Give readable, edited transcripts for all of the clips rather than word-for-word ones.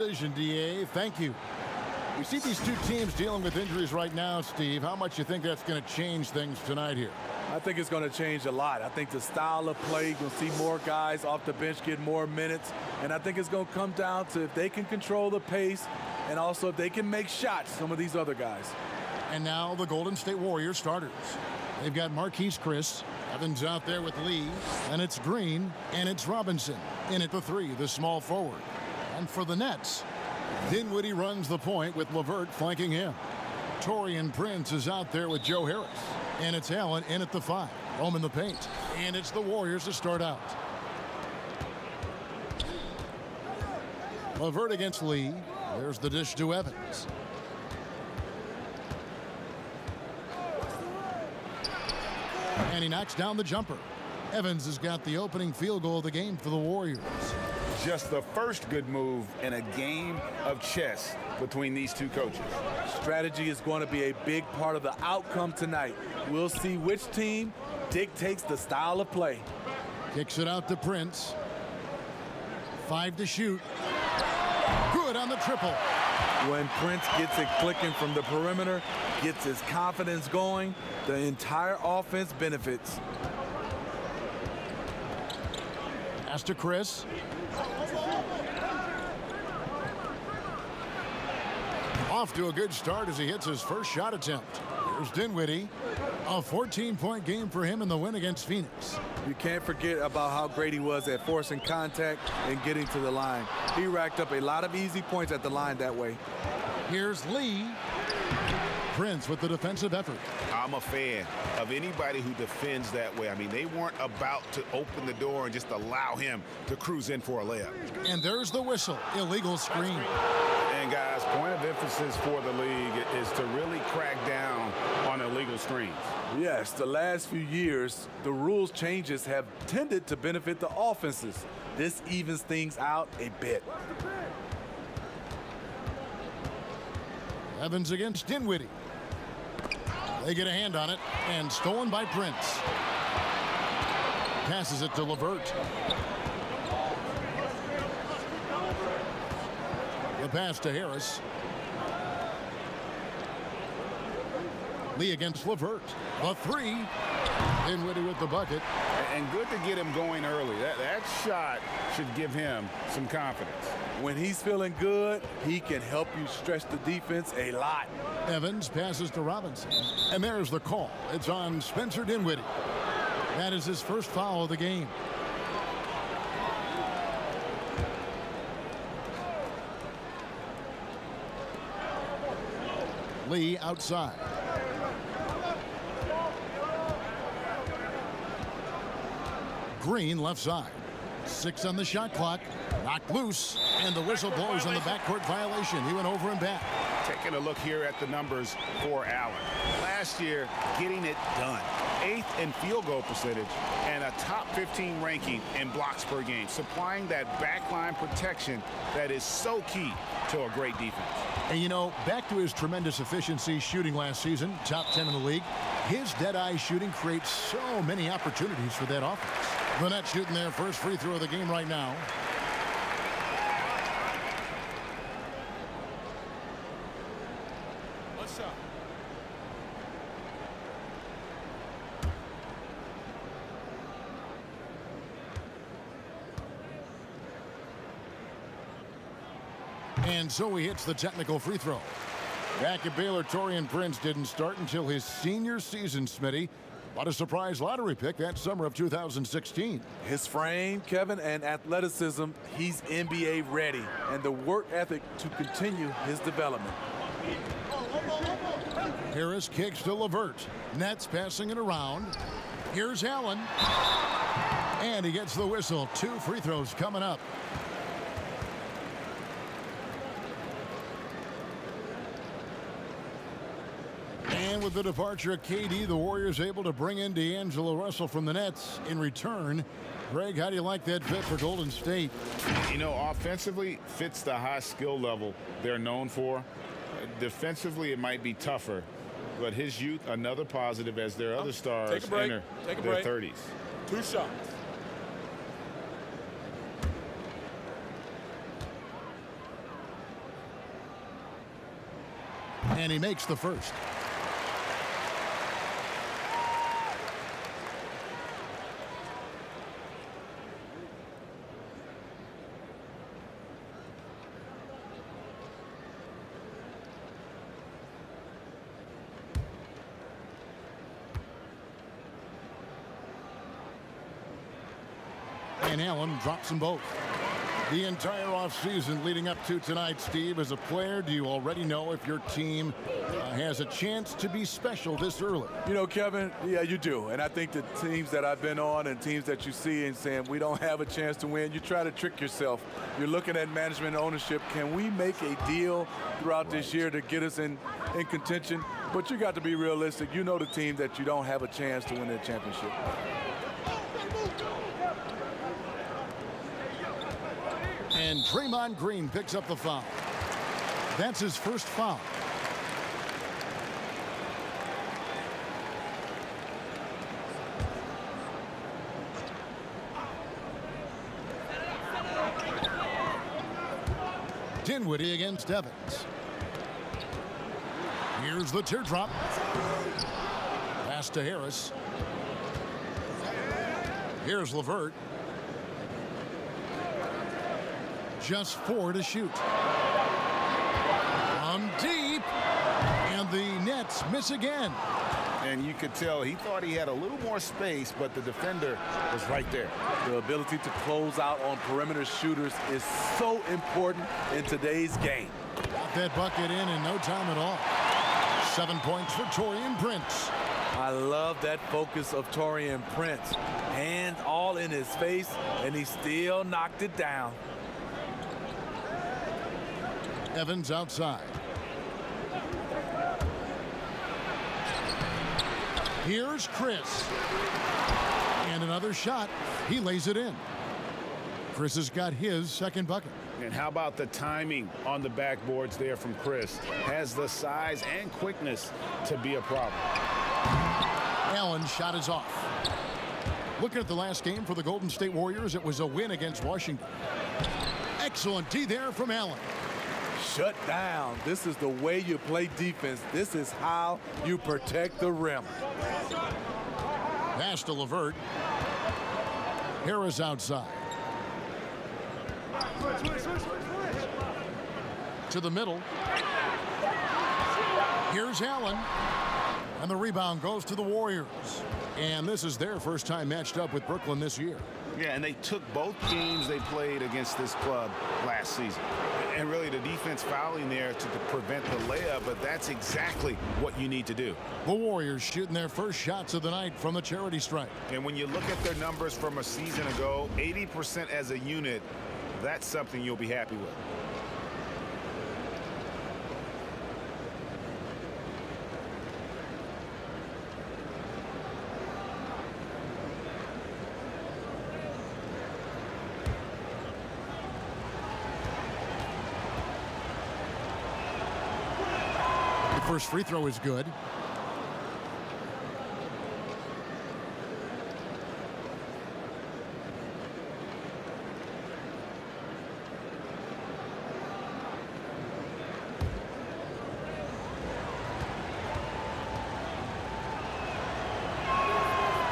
DA, thank you. We see these two teams dealing with injuries right now, Steve. How much do you think that's going to change things tonight here? I think it's going to change a lot. I think the style of play, you'll see more guys off the bench get more minutes. And I think it's going to come down to if they can control the pace and also if they can make shots, some of these other guys. And now the Golden State Warriors starters. They've got Marquise Chris. Evans out there with Lee. And it's Green. And it's Robinson. In at the three, the small forward. And for the Nets, Dinwiddie runs the point with LeVert flanking him. Taurean Prince is out there with Joe Harris. And it's Allen in at the five. Home in the paint. And it's the Warriors to start out. LeVert against Lee. There's the dish to Evans. And he knocks down the jumper. Evans has got the opening field goal of the game for the Warriors. Just the first good move in a game of chess between these two coaches. Strategy is going to be a big part of the outcome tonight. We'll see which team dictates the style of play. Kicks it out to Prince. 5 to shoot. Good on the triple. When Prince gets it clicking from the perimeter, gets his confidence going, the entire offense benefits. Pass to Chris. Off to a good start as he hits his first shot attempt. Here's Dinwiddie. A 14-point game for him in the win against Phoenix. You can't forget about how great he was at forcing contact and getting to the line. He racked up a lot of easy points at the line that way. Here's Lee. Prince with the defensive effort. I'm a fan of anybody who defends that way. I mean, they weren't about to open the door and just allow him to cruise in for a layup. And there's the whistle. Illegal screen. And guys, point of emphasis for the league is to really crack down on illegal screens. Yes, the last few years, the rules changes have tended to benefit the offenses. This evens things out a bit. Evans against Dinwiddie. They get a hand on it, and stolen by Prince. Passes it to LeVert. The pass to Harris. Lee against LeVert. The three. Dinwiddie with the bucket. And good to get him going early. That shot should give him some confidence. When he's feeling good, he can help you stretch the defense a lot. Evans passes to Robinson. And there's the call. It's on Spencer Dinwiddie. That is his first foul of the game. Lee outside. Green left side. 6 on the shot clock. Knocked loose. And the whistle blows on the backcourt violation. He went over and back. Taking a look here at the numbers for Allen. Last year, getting it done. 8th in field goal percentage and a top 15 ranking in blocks per game. Supplying that backline protection that is so key to a great defense. And you know, back to his tremendous efficiency shooting last season, top 10 in the league, his dead-eye shooting creates so many opportunities for that offense. The Nets shooting their first free throw of the game right now. What's up? And so he hits the technical free throw. Back at Baylor, Taurean Prince didn't start until his senior season, Smitty. What a surprise lottery pick that summer of 2016. His frame, Kevin, and athleticism, he's NBA ready. And the work ethic to continue his development. Harris kicks to LeVert. Nets passing it around. Here's Allen. And he gets the whistle. 2 free throws coming up. And with the departure of KD, the Warriors able to bring in D'Angelo Russell from the Nets. In return, Greg, how do you like that fit for Golden State? You know, offensively, fits the high skill level they're known for. Defensively, it might be tougher. But his youth, another positive as their other stars enter their 30s. 2 shots. And he makes the first. And Allen drops them both. The entire offseason leading up to tonight, Steve, as a player, do you already know if your team has a chance to be special this early? You know, Kevin, yeah, you do. And I think the teams that I've been on and teams that you see and saying we don't have a chance to win, you try to trick yourself. You're looking at management and ownership. Can we make a deal throughout this year to get us in contention? But you got to be realistic. You know the team that you don't have a chance to win that championship. And Draymond Green picks up the foul. That's his first foul. Dinwiddie against Evans. Here's the teardrop. Pass to Harris. Here's LeVert. Just 4 to shoot. From deep. And the Nets miss again. And you could tell he thought he had a little more space, but the defender was right there. The ability to close out on perimeter shooters is so important in today's game. Got that bucket in no time at all. 7 points for Taurean Prince. I love that focus of Taurean Prince. Hands all in his face, and he still knocked it down. Evans outside. Here's Chris. And another shot. He lays it in. Chris has got his second bucket. And how about the timing on the backboards there from Chris? Has the size and quickness to be a problem. Allen's shot is off. Looking at the last game for the Golden State Warriors, it was a win against Washington. Excellent D there from Allen. Shut down. This is the way you play defense. This is how you protect the rim. Pass to LeVert. Harris outside. To the middle. Here's Allen. And the rebound goes to the Warriors. And this is their first time matched up with Brooklyn this year. Yeah, and they took both games they played against this club last season. And really the defense fouling there to prevent the layup, but that's exactly what you need to do. The Warriors shooting their first shots of the night from the charity stripe. And when you look at their numbers from a season ago, 80% as a unit, that's something you'll be happy with. First free throw is good.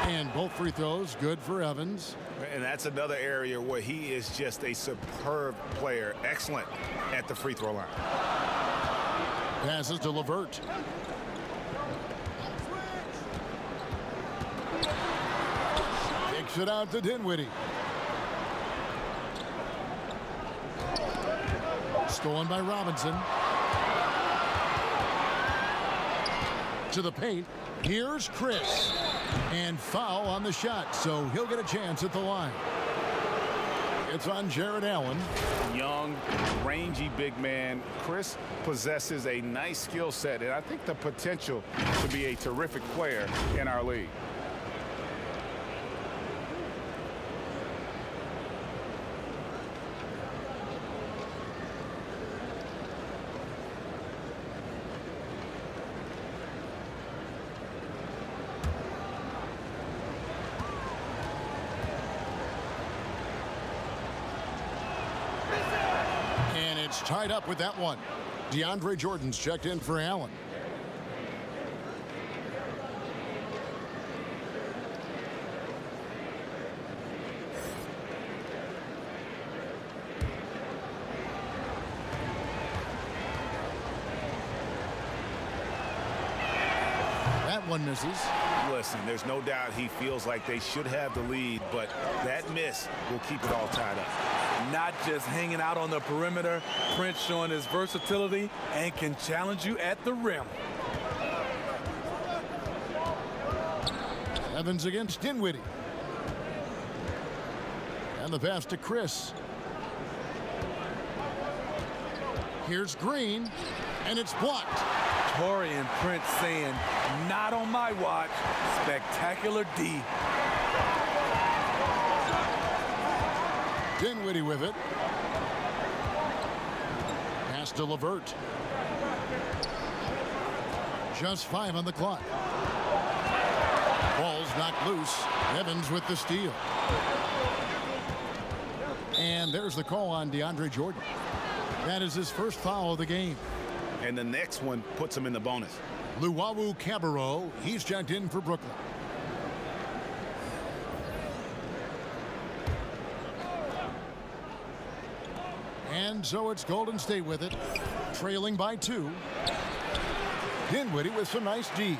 And both free throws good for Evans. And that's another area where he is just a superb player. Excellent at the free throw line. Passes to LeVert. Kicks it out to Dinwiddie. Stolen by Robinson. To the paint. Here's Chris. And foul on the shot, so he'll get a chance at the line. It's on Jared Allen. Young, rangy big man. Chris possesses a nice skill set, and I think the potential to be a terrific player in our league. It's tied up with that one. DeAndre Jordan's checked in for Allen. one misses. Listen, there's no doubt he feels like they should have the lead, but that miss will keep it all tied up. Not just hanging out on the perimeter, Prince showing his versatility and can challenge you at the rim. Evans against Dinwiddie. And the pass to Chris. Here's Green, and it's blocked. Torian Prince saying, not on my watch. Spectacular D. Dinwiddie with it. Pass to LeVert. Just 5 on the clock. Ball's knocked loose. Evans with the steal. And there's the call on DeAndre Jordan. That is his first foul of the game. And the next one puts him in the bonus. Luwawu Cabarrot, he's checked in for Brooklyn. And so it's Golden State with it, trailing by 2. Dinwiddie with some nice D.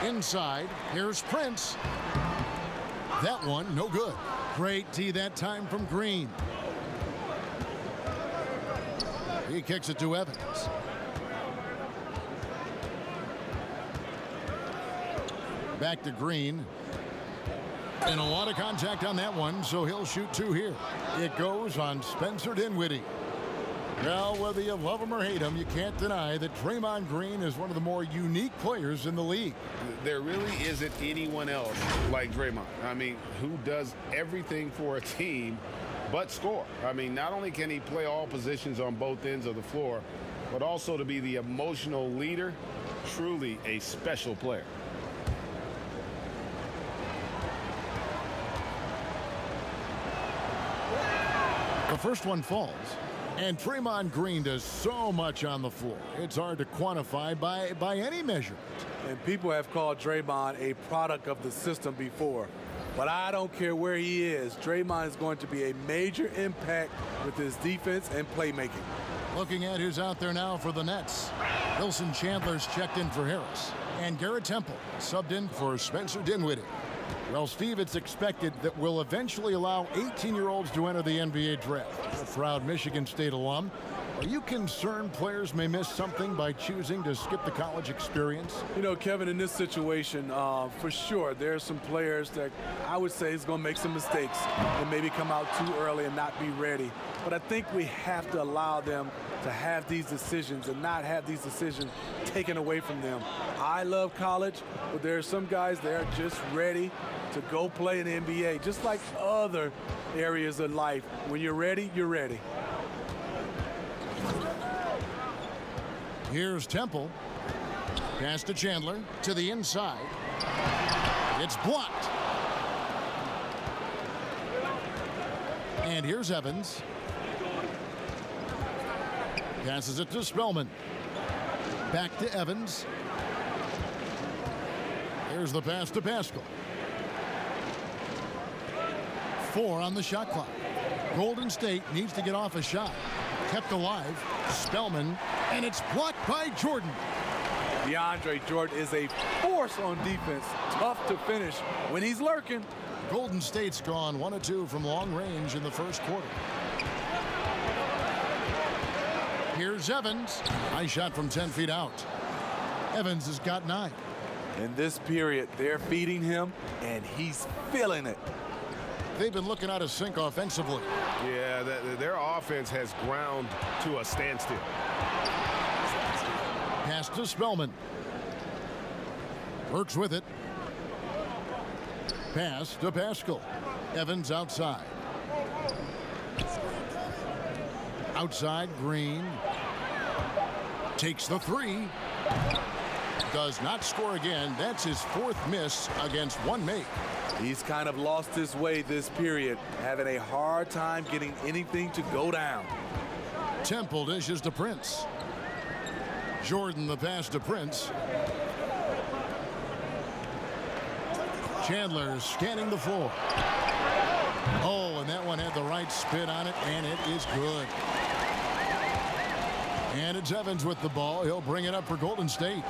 Inside, here's Prince. That one, no good. Great D that time from Green. He kicks it to Evans. Back to Green. And a lot of contact on that one, so he'll shoot 2 here. It goes on Spencer Dinwiddie. Well, whether you love him or hate him, you can't deny that Draymond Green is one of the more unique players in the league. There really isn't anyone else like Draymond. I mean, who does everything for a team but score. I mean, not only can he play all positions on both ends of the floor, but also to be the emotional leader. Truly a special player. The first one falls. And Draymond Green does so much on the floor. It's hard to quantify by any measurement. And people have called Draymond a product of the system before. But I don't care where he is. Draymond is going to be a major impact with his defense and playmaking. Looking at who's out there now for the Nets. Wilson Chandler's checked in for Harris. And Garrett Temple subbed in for Spencer Dinwiddie. Well, Steve, it's expected that we'll eventually allow 18-year-olds to enter the NBA draft. A proud Michigan State alum. Are you concerned players may miss something by choosing to skip the college experience? You know, Kevin, in this situation, for sure, there are some players that I would say is going to make some mistakes and maybe come out too early and not be ready. But I think we have to allow them to have these decisions and not have these decisions taken away from them. I love college, but there are some guys that are just ready to go play in the NBA, just like other areas of life. When you're ready, you're ready. Here's Temple. Pass to Chandler to the inside. It's blocked. And here's Evans. Passes it to Spellman. Back to Evans. Here's the pass to Pascal. 4 on the shot clock. Golden State needs to get off a shot. Kept alive. Spellman. And it's blocked by Jordan. DeAndre Jordan is a force on defense. Tough to finish when he's lurking. Golden State's gone 1 of 2 from long range in the first quarter. Here's Evans. Nice shot from 10 feet out. Evans has got 9. In this period, they're feeding him, and he's feeling it. They've been looking out of sync offensively. Yeah, their offense has ground to a standstill. Pass to Spellman. Works with it. Pass to Pascal. Evans outside. Outside, Green. Takes the 3. Does not score again. That's his 4th miss against 1 make. He's kind of lost his way this period, having a hard time getting anything to go down. Temple dishes to Prince. Jordan the pass to Prince. Chandler scanning the floor. Oh, and that one had the right spin on it, and it is good. And it's Evans with the ball. He'll bring it up for Golden State.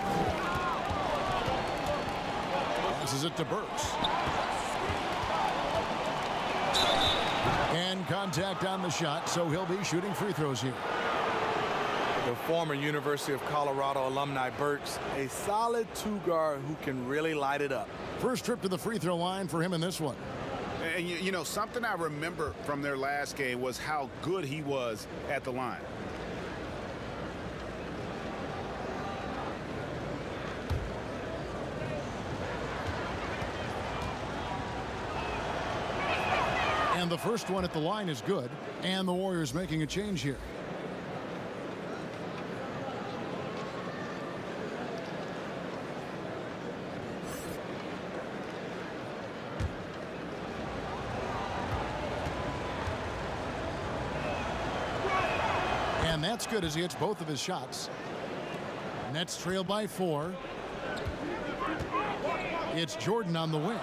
Passes it to Burks. And contact on the shot, so he'll be shooting free throws here. The former University of Colorado alumni Burks, a solid two-guard who can really light it up. First trip to the free throw line for him in this one. And you know, something I remember from their last game was how good he was at the line. And the first one at the line is good, and the Warriors making a change here. And that's good as he hits both of his shots. Nets trail by 4. It's Jordan on the wing.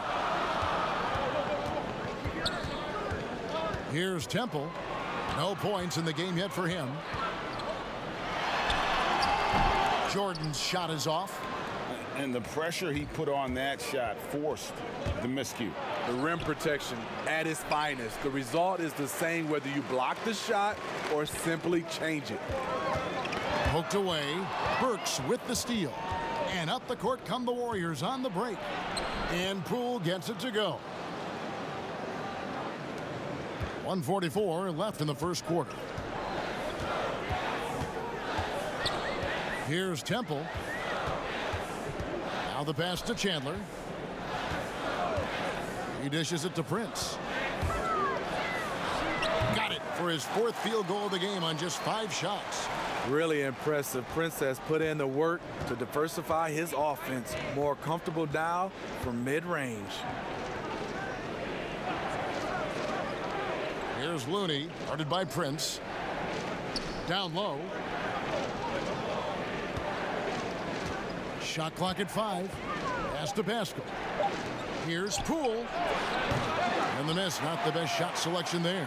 Here's Temple. No points in the game yet for him. Jordan's shot is off. And the pressure he put on that shot forced the miscue. The rim protection at its finest. The result is the same whether you block the shot or simply change it. Poked away. Burks with the steal. And up the court come the Warriors on the break. And Poole gets it to go. 1:44 left in the first quarter. Here's Temple. Now the pass to Chandler. He dishes it to Prince. Got it for his 4th field goal of the game on just 5 shots. Really impressive. Prince has put in the work to diversify his offense. More comfortable now from mid-range. Here's Looney, guarded by Prince. Down low. Shot clock at 5. Pass to Pascal. Here's Poole. And the miss, not the best shot selection there.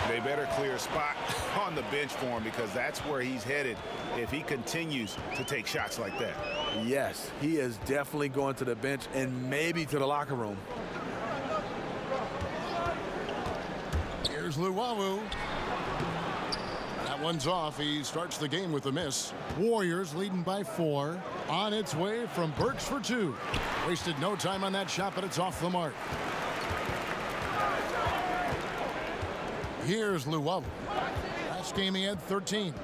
They better clear a spot on the bench for him because that's where he's headed if he continues to take shots like that. Yes, he is definitely going to the bench and maybe to the locker room. Here's Luwawu. That one's off. He starts the game with a miss. Warriors leading by 4. On its way from Burks for 2. Wasted no time on that shot, but it's off the mark. Here's Luwawu. Last game he had 13.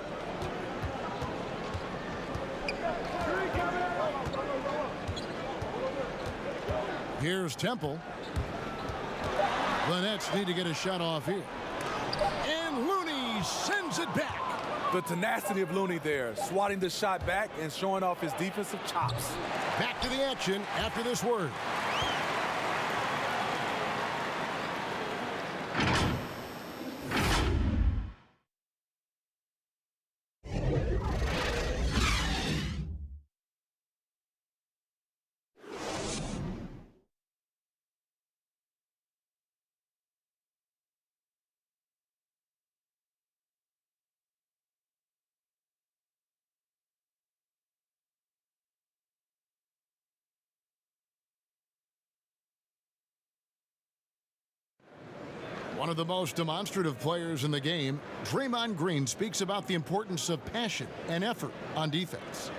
Here's Temple. The Nets need to get a shot off here. And Looney sends it back. The tenacity of Looney there, swatting the shot back and showing off his defensive chops. Back to the action after this word. One of the most demonstrative players in the game, Draymond Green speaks about the importance of passion and effort on defense.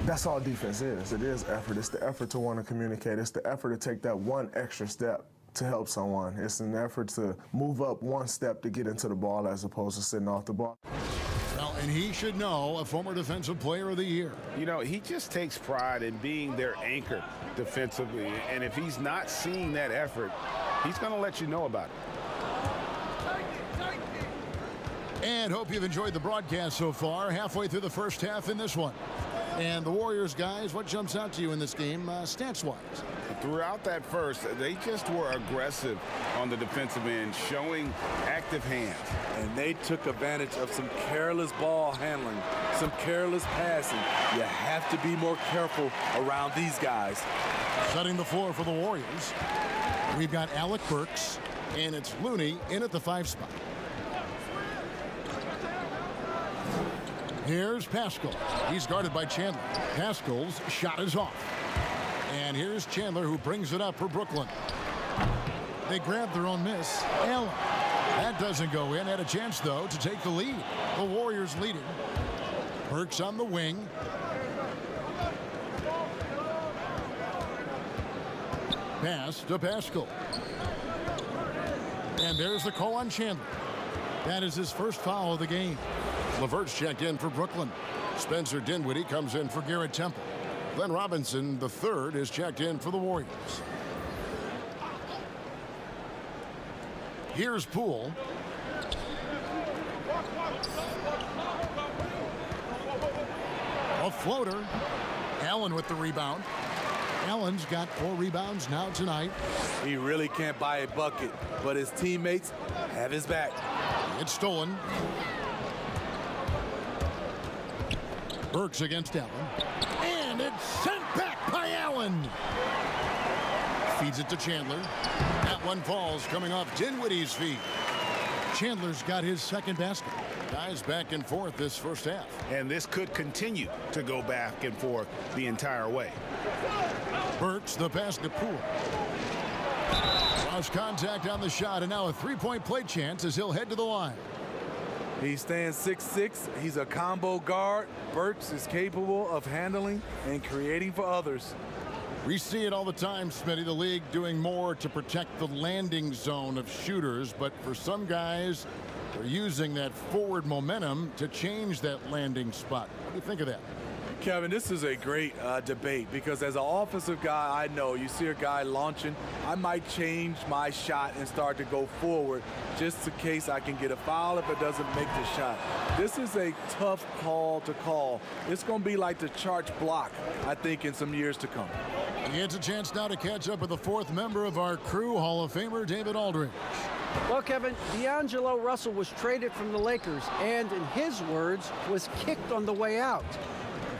That's all defense is. It is effort. It's the effort to want to communicate. It's the effort to take that one extra step to help someone. It's an effort to move up one step to get into the ball as opposed to sitting off the ball. Well, and he should know, a former Defensive Player of the Year. You know, he just takes pride in being their anchor defensively. And if he's not seeing that effort, he's going to let you know about it. And hope you've enjoyed the broadcast so far. Halfway through the first half in this one. And the Warriors, guys, what jumps out to you in this game, stats-wise? Throughout that first, they just were aggressive on the defensive end, showing active hands. And they took advantage of some careless ball handling, some careless passing. You have to be more careful around these guys. Setting the floor for the Warriors, we've got Alec Burks, and it's Looney in at the 5 spot. Here's Pascal. He's guarded by Chandler. Pascal's shot is off. And here's Chandler, who brings it up for Brooklyn. They grab their own miss. Allen. That doesn't go in. Had a chance, though, to take the lead. The Warriors leading. Burks on the wing. Pass to Pascal. And there's the call on Chandler. That is his first foul of the game. LeVert's checked in for Brooklyn. Spencer Dinwiddie comes in for Garrett Temple. Glenn Robinson, the third, is checked in for the Warriors. Here's Poole. A floater. Allen with the rebound. Allen's got 4 rebounds now tonight. He really can't buy a bucket, but his teammates have his back. It's stolen. Burks against Allen. And it's sent back by Allen. Feeds it to Chandler. That one falls coming off Dinwiddie's feet. Chandler's got his second basket. Guys back and forth this first half. And this could continue to go back and forth the entire way. Burks the pass to Poole. Lost contact on the shot, and now a three-point play chance as he'll head to the line. He stands 6'6". He's a combo guard. Burks is capable of handling and creating for others. We see it all the time, Smitty. The league doing more to protect the landing zone of shooters, but for some guys, they're using that forward momentum to change that landing spot. What do you think of that? Kevin, this is a great debate because as an offensive guy, I know you see a guy launching, I might change my shot and start to go forward just in case I can get a foul if it doesn't make the shot. This is a tough call to call. It's going to be like the Charge block, I think, in some years to come. He gets a chance now to catch up with the fourth member of our crew, Hall of Famer David Aldridge. Well, Kevin, D'Angelo Russell was traded from the Lakers and, in his words, was kicked on the way out.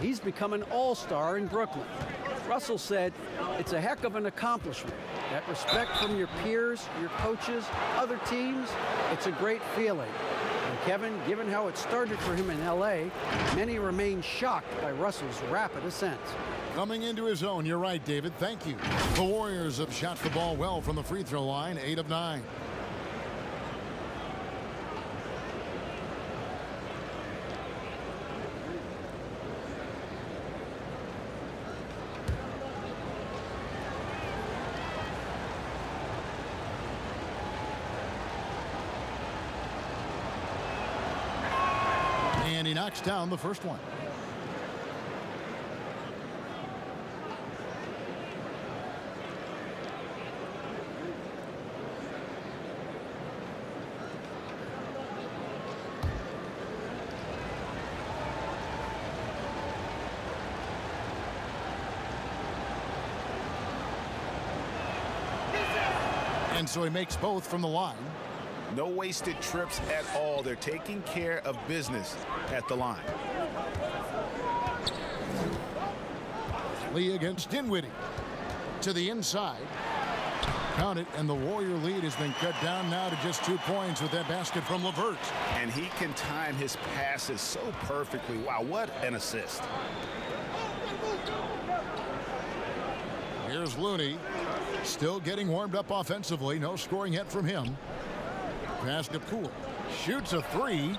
He's become an all-star in Brooklyn. Russell said, "It's a heck of an accomplishment. That respect from your peers, your coaches, other teams, it's a great feeling." And Kevin, given how it started for him in L.A., many remain shocked by Russell's rapid ascent. Coming into his own, you're right, David. Thank you. The Warriors have shot the ball well from the free throw line, 8 of 9. And he knocks down the first one. And so he makes both from the line. No wasted trips at all. They're taking care of business at the line. Lee against Dinwiddie. To the inside. Count it, and the Warrior lead has been cut down now to just 2 points with that basket from LeVert. And he can time his passes so perfectly. Wow, what an assist. Here's Looney. Still getting warmed up offensively. No scoring yet from him. Pass to Poole. Shoots a three.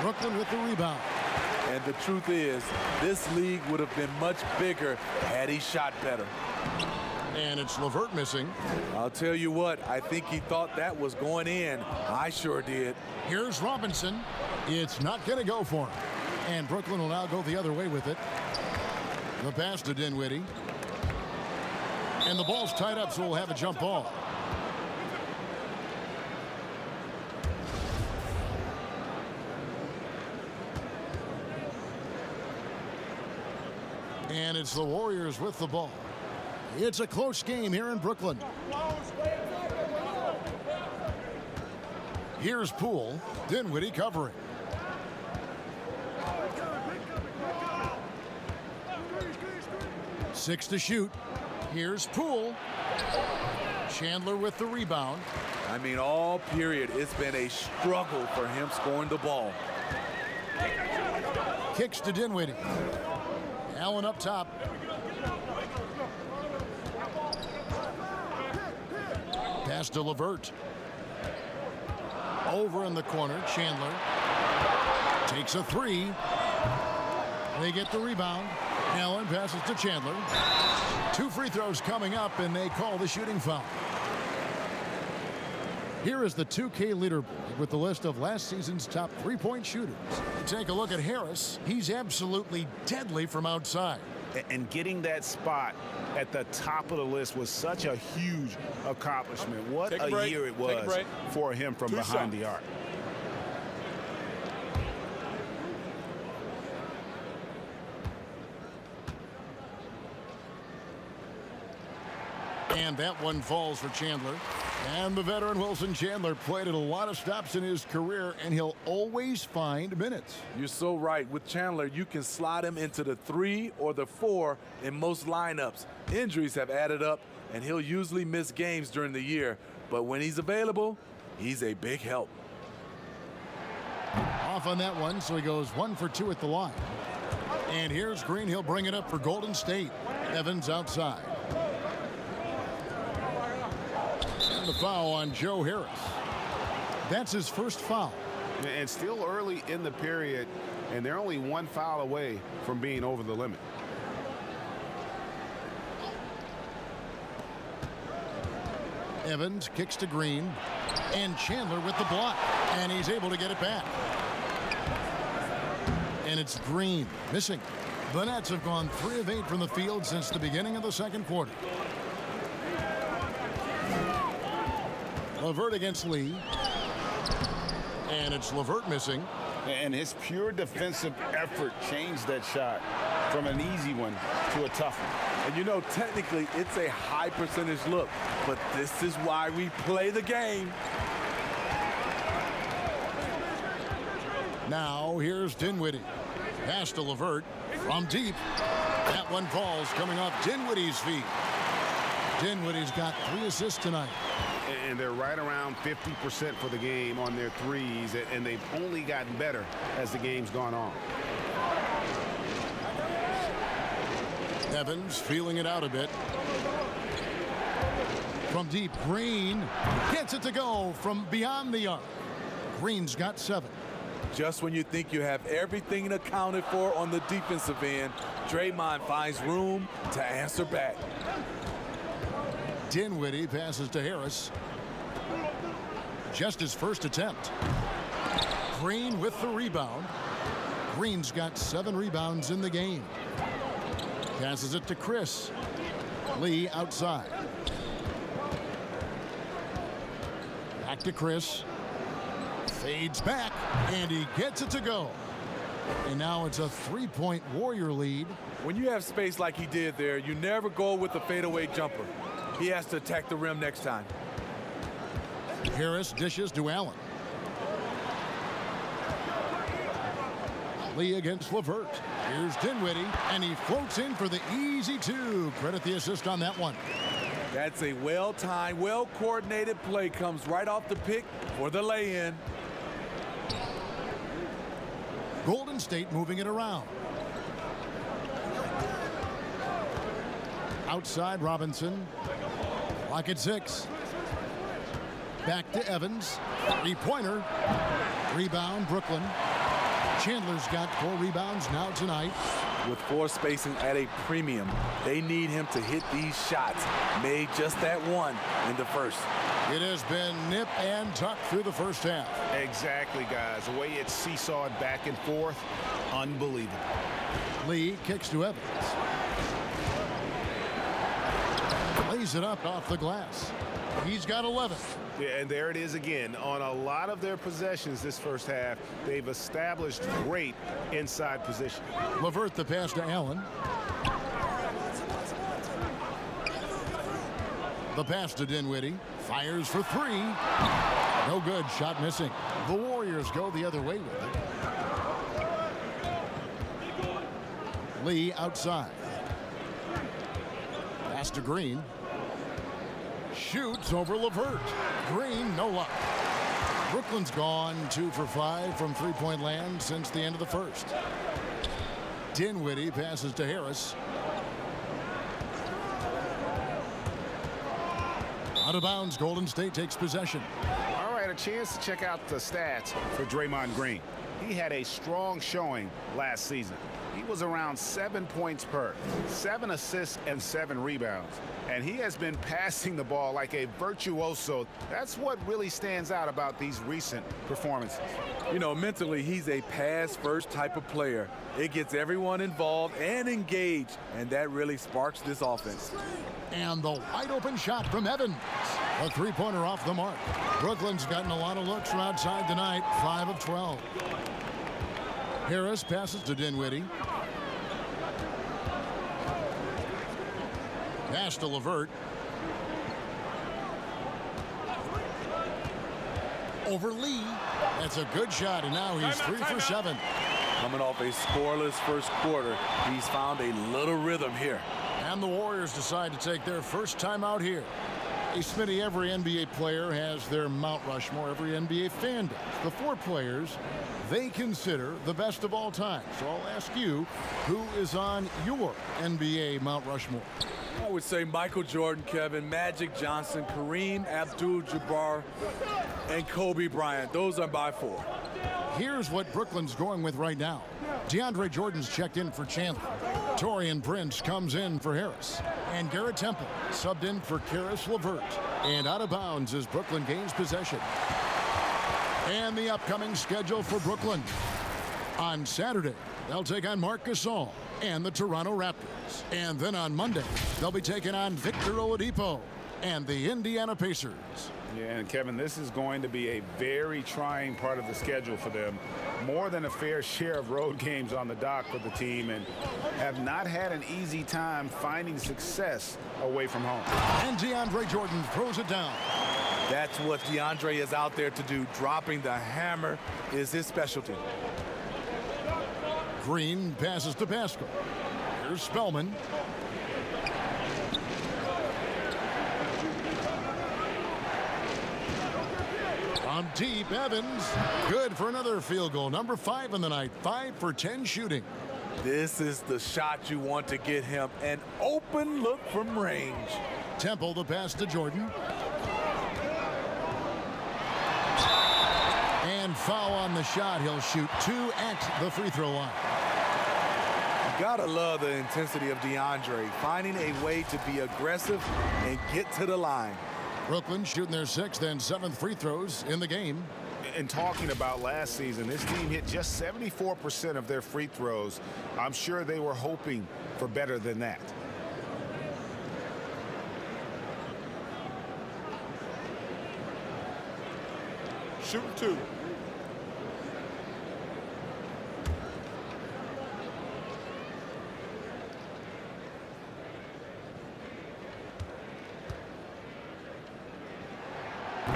Brooklyn with the rebound. And the truth is, this league would have been much bigger had he shot better. And it's LeVert missing. I'll tell you what, I think he thought that was going in. I sure did. Here's Robinson. It's not going to go for him. And Brooklyn will now go the other way with it. The pass to Dinwiddie. And the ball's tied up, so we'll have a jump ball. And it's the Warriors with the ball. It's a close game here in Brooklyn. Here's Poole. Dinwiddie covering. Six to shoot. Here's Poole. Chandler with the rebound. I mean, all period, it's been a struggle for him scoring the ball. Kicks to Dinwiddie. Allen up top. Pass to LeVert. Over in the corner, Chandler takes a three. They get the rebound. Allen passes to Chandler. 2 free throws coming up, and they call the shooting foul. Here is the 2K leaderboard with the list of last season's top three-point shooters. Take a look at Harris. He's absolutely deadly from outside. And getting that spot at the top of the list was such a huge accomplishment. What a year it was for him from behind the arc. And that one falls for Chandler. And the veteran Wilson Chandler played at a lot of stops in his career, and he'll always find minutes. You're so right. With Chandler, you can slide him into the 3 or the 4 in most lineups. Injuries have added up, and he'll usually miss games during the year. But when he's available, he's a big help. Off on that one, so he goes 1 for 2 at the line. And here's Green. He'll bring it up for Golden State. Evans outside. And the foul on Joe Harris. That's his first foul. And still early in the period, and they're only 1 foul away from being over the limit. Evans kicks to Green. And Chandler with the block. And he's able to get it back. And it's Green missing. The Nets have gone 3 of 8 from the field since the beginning of the second quarter. LeVert against Lee. And it's LeVert missing. And his pure defensive effort changed that shot from an easy one to a tough one. And you know, technically, it's a high percentage look, but this is why we play the game. Now, here's Dinwiddie. Pass to LeVert from deep. That one falls coming off Dinwiddie's feet. Dinwiddie's got 3 assists tonight. And they're right around 50% for the game on their threes, and they've only gotten better as the game's gone on. Evans feeling it out a bit. From deep, Green gets it to go from beyond the arc. Green's got 7. Just when you think you have everything accounted for on the defensive end, Draymond finds room to answer back. Dinwiddie passes to Harris. Just his first attempt. Green with the rebound. Green's got 7 rebounds in the game. Passes it to Chris. Lee outside. Back to Chris. Fades back, and he gets it to go. And now it's a 3-point Warrior lead. When you have space like he did there, you never go with the fadeaway jumper. He has to attack the rim next time. Harris dishes to Allen. Lee against LeVert. Here's Dinwiddie, and he floats in for the easy 2. Credit the assist on that one. That's a well-timed, well-coordinated play. Comes right off the pick for the lay-in. Golden State moving it around. Outside Robinson. Clock at 6. Back to Evans. 3-pointer. Rebound Brooklyn. Chandler's got 4 rebounds now tonight. With floor spacing at a premium, they need him to hit these shots. Made just that one in the first. It has been nip and tuck through the first half. Exactly, guys. The way it's seesawed back and forth, unbelievable. Lee kicks to Evans. Lays it up off the glass. He's got 11. Yeah, and there it is again. On a lot of their possessions this first half, they've established great inside position. LeVert the pass to Allen. The pass to Dinwiddie. Fires for 3. No good. Shot missing. The Warriors go the other way with it. Lee outside. Pass to Green. Shoots over LeVert. Green, no luck. Brooklyn's gone 2 for 5 from three-point land since the end of the first. Dinwiddie passes to Harris. Out of bounds, Golden State takes possession. All right, a chance to check out the stats for Draymond Green. He had a strong showing last season. He was around 7 points per, 7 assists and 7 rebounds. And he has been passing the ball like a virtuoso. That's what really stands out about these recent performances. You know, mentally, he's a pass-first type of player. It gets everyone involved and engaged, and that really sparks this offense. And the wide-open shot from Evans. A three-pointer off the mark. Brooklyn's gotten a lot of looks from outside tonight, 5 of 12. Harris passes to Dinwiddie. Pass to LeVert. Over Lee. That's a good shot, and now he's 3 for 7. Coming off a scoreless first quarter, he's found a little rhythm here. And the Warriors decide to take their first time out here. Hey, Smitty, every NBA player has their Mount Rushmore. Every NBA fan does. The 4 players they consider the best of all time. So I'll ask you, who is on your NBA Mount Rushmore? I would say Michael Jordan, Kevin, Magic Johnson, Kareem Abdul-Jabbar, and Kobe Bryant. Those are my 4. Here's what Brooklyn's going with right now. DeAndre Jordan's checked in for Chandler. Taurean Prince comes in for Harris. And Garrett Temple subbed in for Karis LeVert. And out of bounds as Brooklyn gains possession. And the upcoming schedule for Brooklyn. On Saturday, they'll take on Marc Gasol and the Toronto Raptors. And then on Monday, they'll be taking on Victor Oladipo and the Indiana Pacers. Yeah, and Kevin, this is going to be a very trying part of the schedule for them. More than a fair share of road games on the dock for the team, and have not had an easy time finding success away from home. And DeAndre Jordan throws it down. That's what DeAndre is out there to do. Dropping the hammer is his specialty. Green passes to Pascal. Here's Spellman. From deep, Evans. Good for another field goal. Number 5 in the night. 5 for 10 shooting. This is the shot you want to get him. An open look from range. Temple the pass to Jordan. And foul on the shot. He'll shoot 2 at the free throw line. You gotta love the intensity of DeAndre. Finding a way to be aggressive and get to the line. Brooklyn shooting their 6th and 7th free throws in the game. And talking about last season, this team hit just 74% of their free throws. I'm sure they were hoping for better than that. Shooting 2.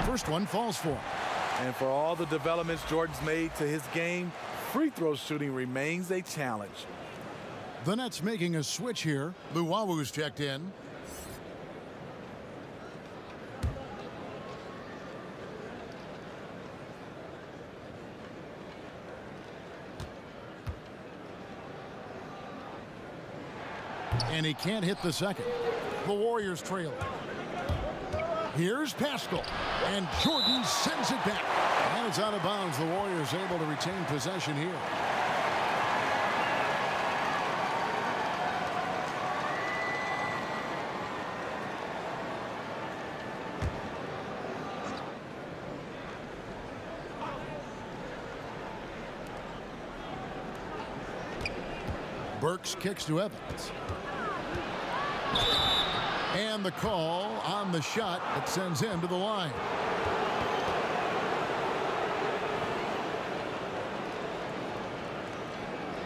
First one falls for him. And for all the developments Jordan's made to his game, free throw shooting remains a challenge. The Nets making a switch here. Luwawu's checked in. And he can't hit the second. The Warriors trail. Here's Pascal. And Jordan sends it back. And it's out of bounds. The Warriors able to retain possession here. Burks kicks to Evans. And the call on the shot that sends him to the line.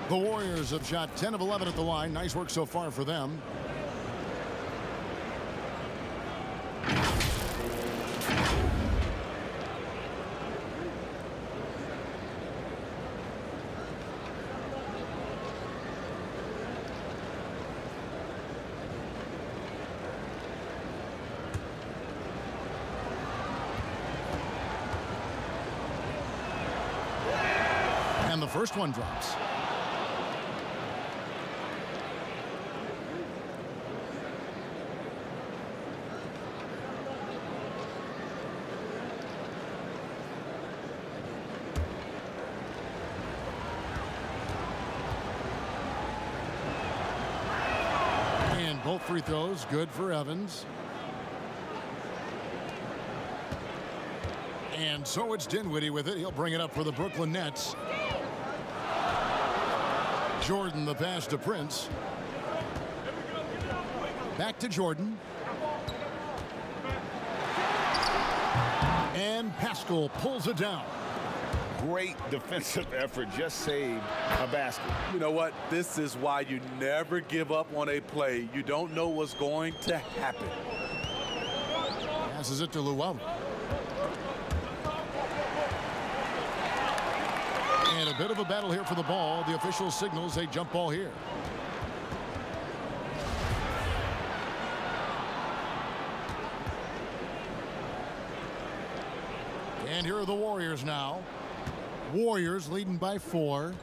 The Warriors have shot 10 of 11 at the line. Nice work so far for them. And the first one drops. And both free throws good for Evans. And so it's Dinwiddie with it. He'll bring it up for the Brooklyn Nets. Jordan the pass to Prince. Back to Jordan. And Pascal pulls it down. Great defensive effort, just saved a basket. You know what? This is why you never give up on a play. You don't know what's going to happen. Passes it to Llewellyn. And a bit of a battle here for the ball. The official signals a jump ball here. And here are the Warriors now. Warriors leading by 4.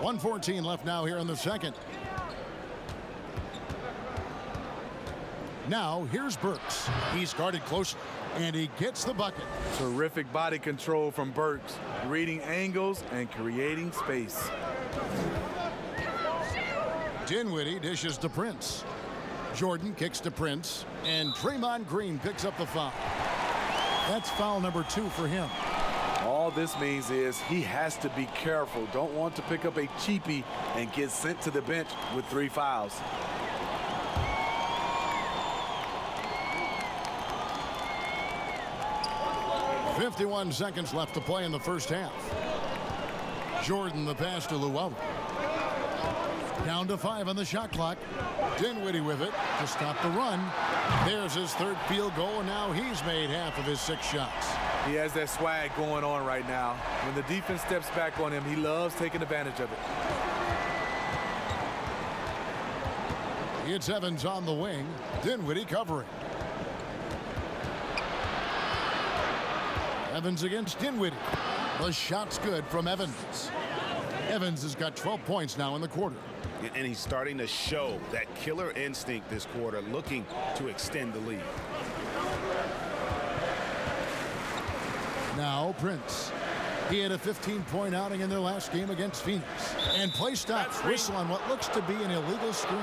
1:14 left now here in the second. Now here's Burks. He's guarded closely, and he gets the bucket. Terrific body control from Burks, reading angles and creating space. Dinwiddie dishes to Prince. Jordan kicks to Prince, and Draymond Green picks up the foul. That's foul number 2 for him. All this means is he has to be careful. Don't want to pick up a cheapie and get sent to the bench with 3 fouls. .51 seconds left to play in the first half. Jordan the pass to Llewellyn. Down to 5 on the shot clock. Dinwiddie with it to stop the run. There's his 3rd field goal, and now he's made half of his 6 shots. He has that swag going on right now. When the defense steps back on him, he loves taking advantage of it. It's Evans on the wing. Dinwiddie covering. Evans against Dinwiddie. The shot's good from Evans. Evans has got 12 points now in the quarter. And he's starting to show that killer instinct this quarter, looking to extend the lead. Now Prince. He had a 15-point outing in their last game against Phoenix. And play stops. Whistle on what looks to be an illegal screen.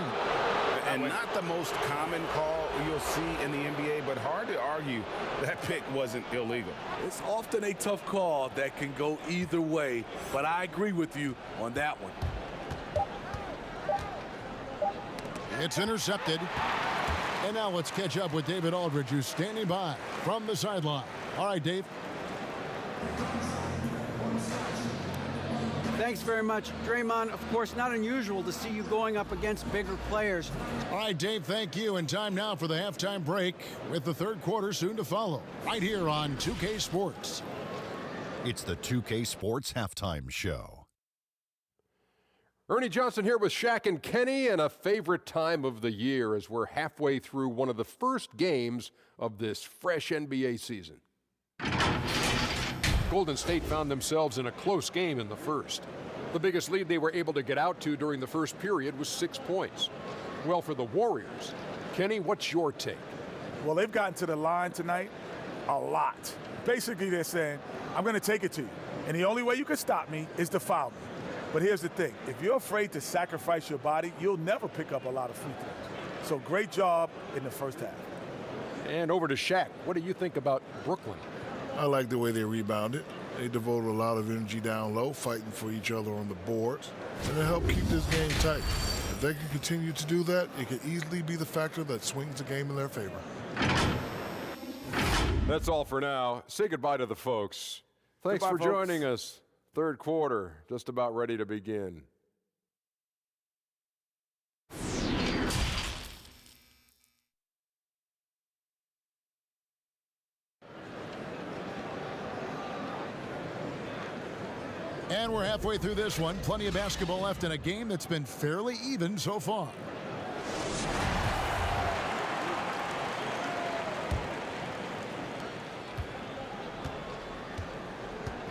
And not the most common call you'll see in the NBA, but hard to argue that pick wasn't illegal. It's often a tough call that can go either way, but I agree with you on that one. It's intercepted. And now let's catch up with David Aldridge, who's standing by from the sideline. All right, Dave. Thanks very much, Draymond. Of course, not unusual to see you going up against bigger players. All right, Dave, thank you. And time now for the halftime break with the 3rd quarter soon to follow right here on 2K Sports. It's the 2K Sports Halftime Show. Ernie Johnson here with Shaq and Kenny, and a favorite time of the year as we're halfway through one of the first games of this fresh NBA season. Golden State found themselves in a close game in the first. The biggest lead they were able to get out to during the first period was 6 points. Well, for the Warriors, Kenny, what's your take? Well, they've gotten to the line tonight a lot. Basically, they're saying, I'm going to take it to you, and the only way you can stop me is to foul me. But here's the thing. If you're afraid to sacrifice your body, you'll never pick up a lot of free throws. So great job in the first half. And over to Shaq. What do you think about Brooklyn? I like the way they rebounded. They devoted a lot of energy down low, fighting for each other on the boards, and it helped keep this game tight. If they can continue to do that, it could easily be the factor that swings the game in their favor. That's all for now. Say goodbye to the folks. Thanks Goodbye, for joining us. 3rd quarter, just about ready to begin. And we're halfway through this one. Plenty of basketball left in a game that's been fairly even so far.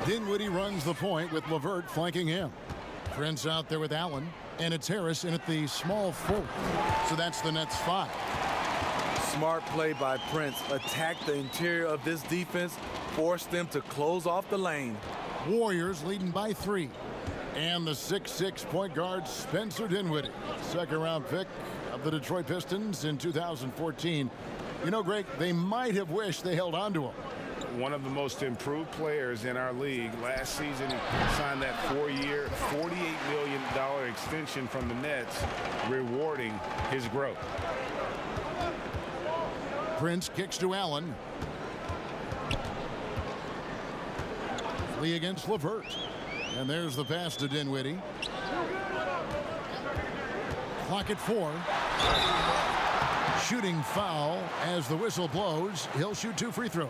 Dinwiddie runs the point with LeVert flanking him. Prince out there with Allen, and it's Harris in at the small forward. So that's the Nets 5. Smart play by Prince. Attack the interior of this defense, force them to close off the lane. Warriors leading by 3. And the 6'6" point guard Spencer Dinwiddie, second-round pick of the Detroit Pistons in 2014. You know, Greg, they might have wished they held on to him. One of the most improved players in our league. Last season, he signed that 4-year, $48 million extension from the Nets, rewarding his growth. Prince kicks to Allen. Lee against LeVert. And there's the pass to Dinwiddie. Clock at 4. Shooting foul as the whistle blows. He'll shoot 2 free throws.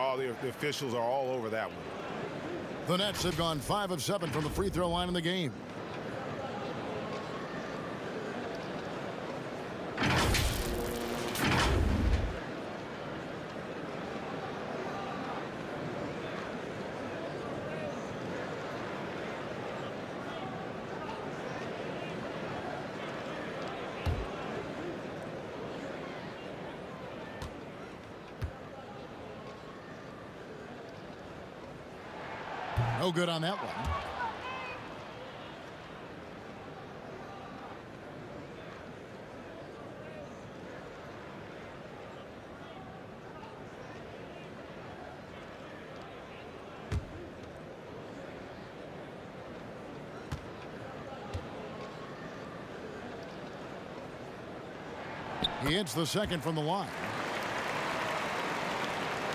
Oh, the officials are all over that one. The Nets have gone 5 of 7 from the free throw line in the game. No good on that one. He hits the second from the line.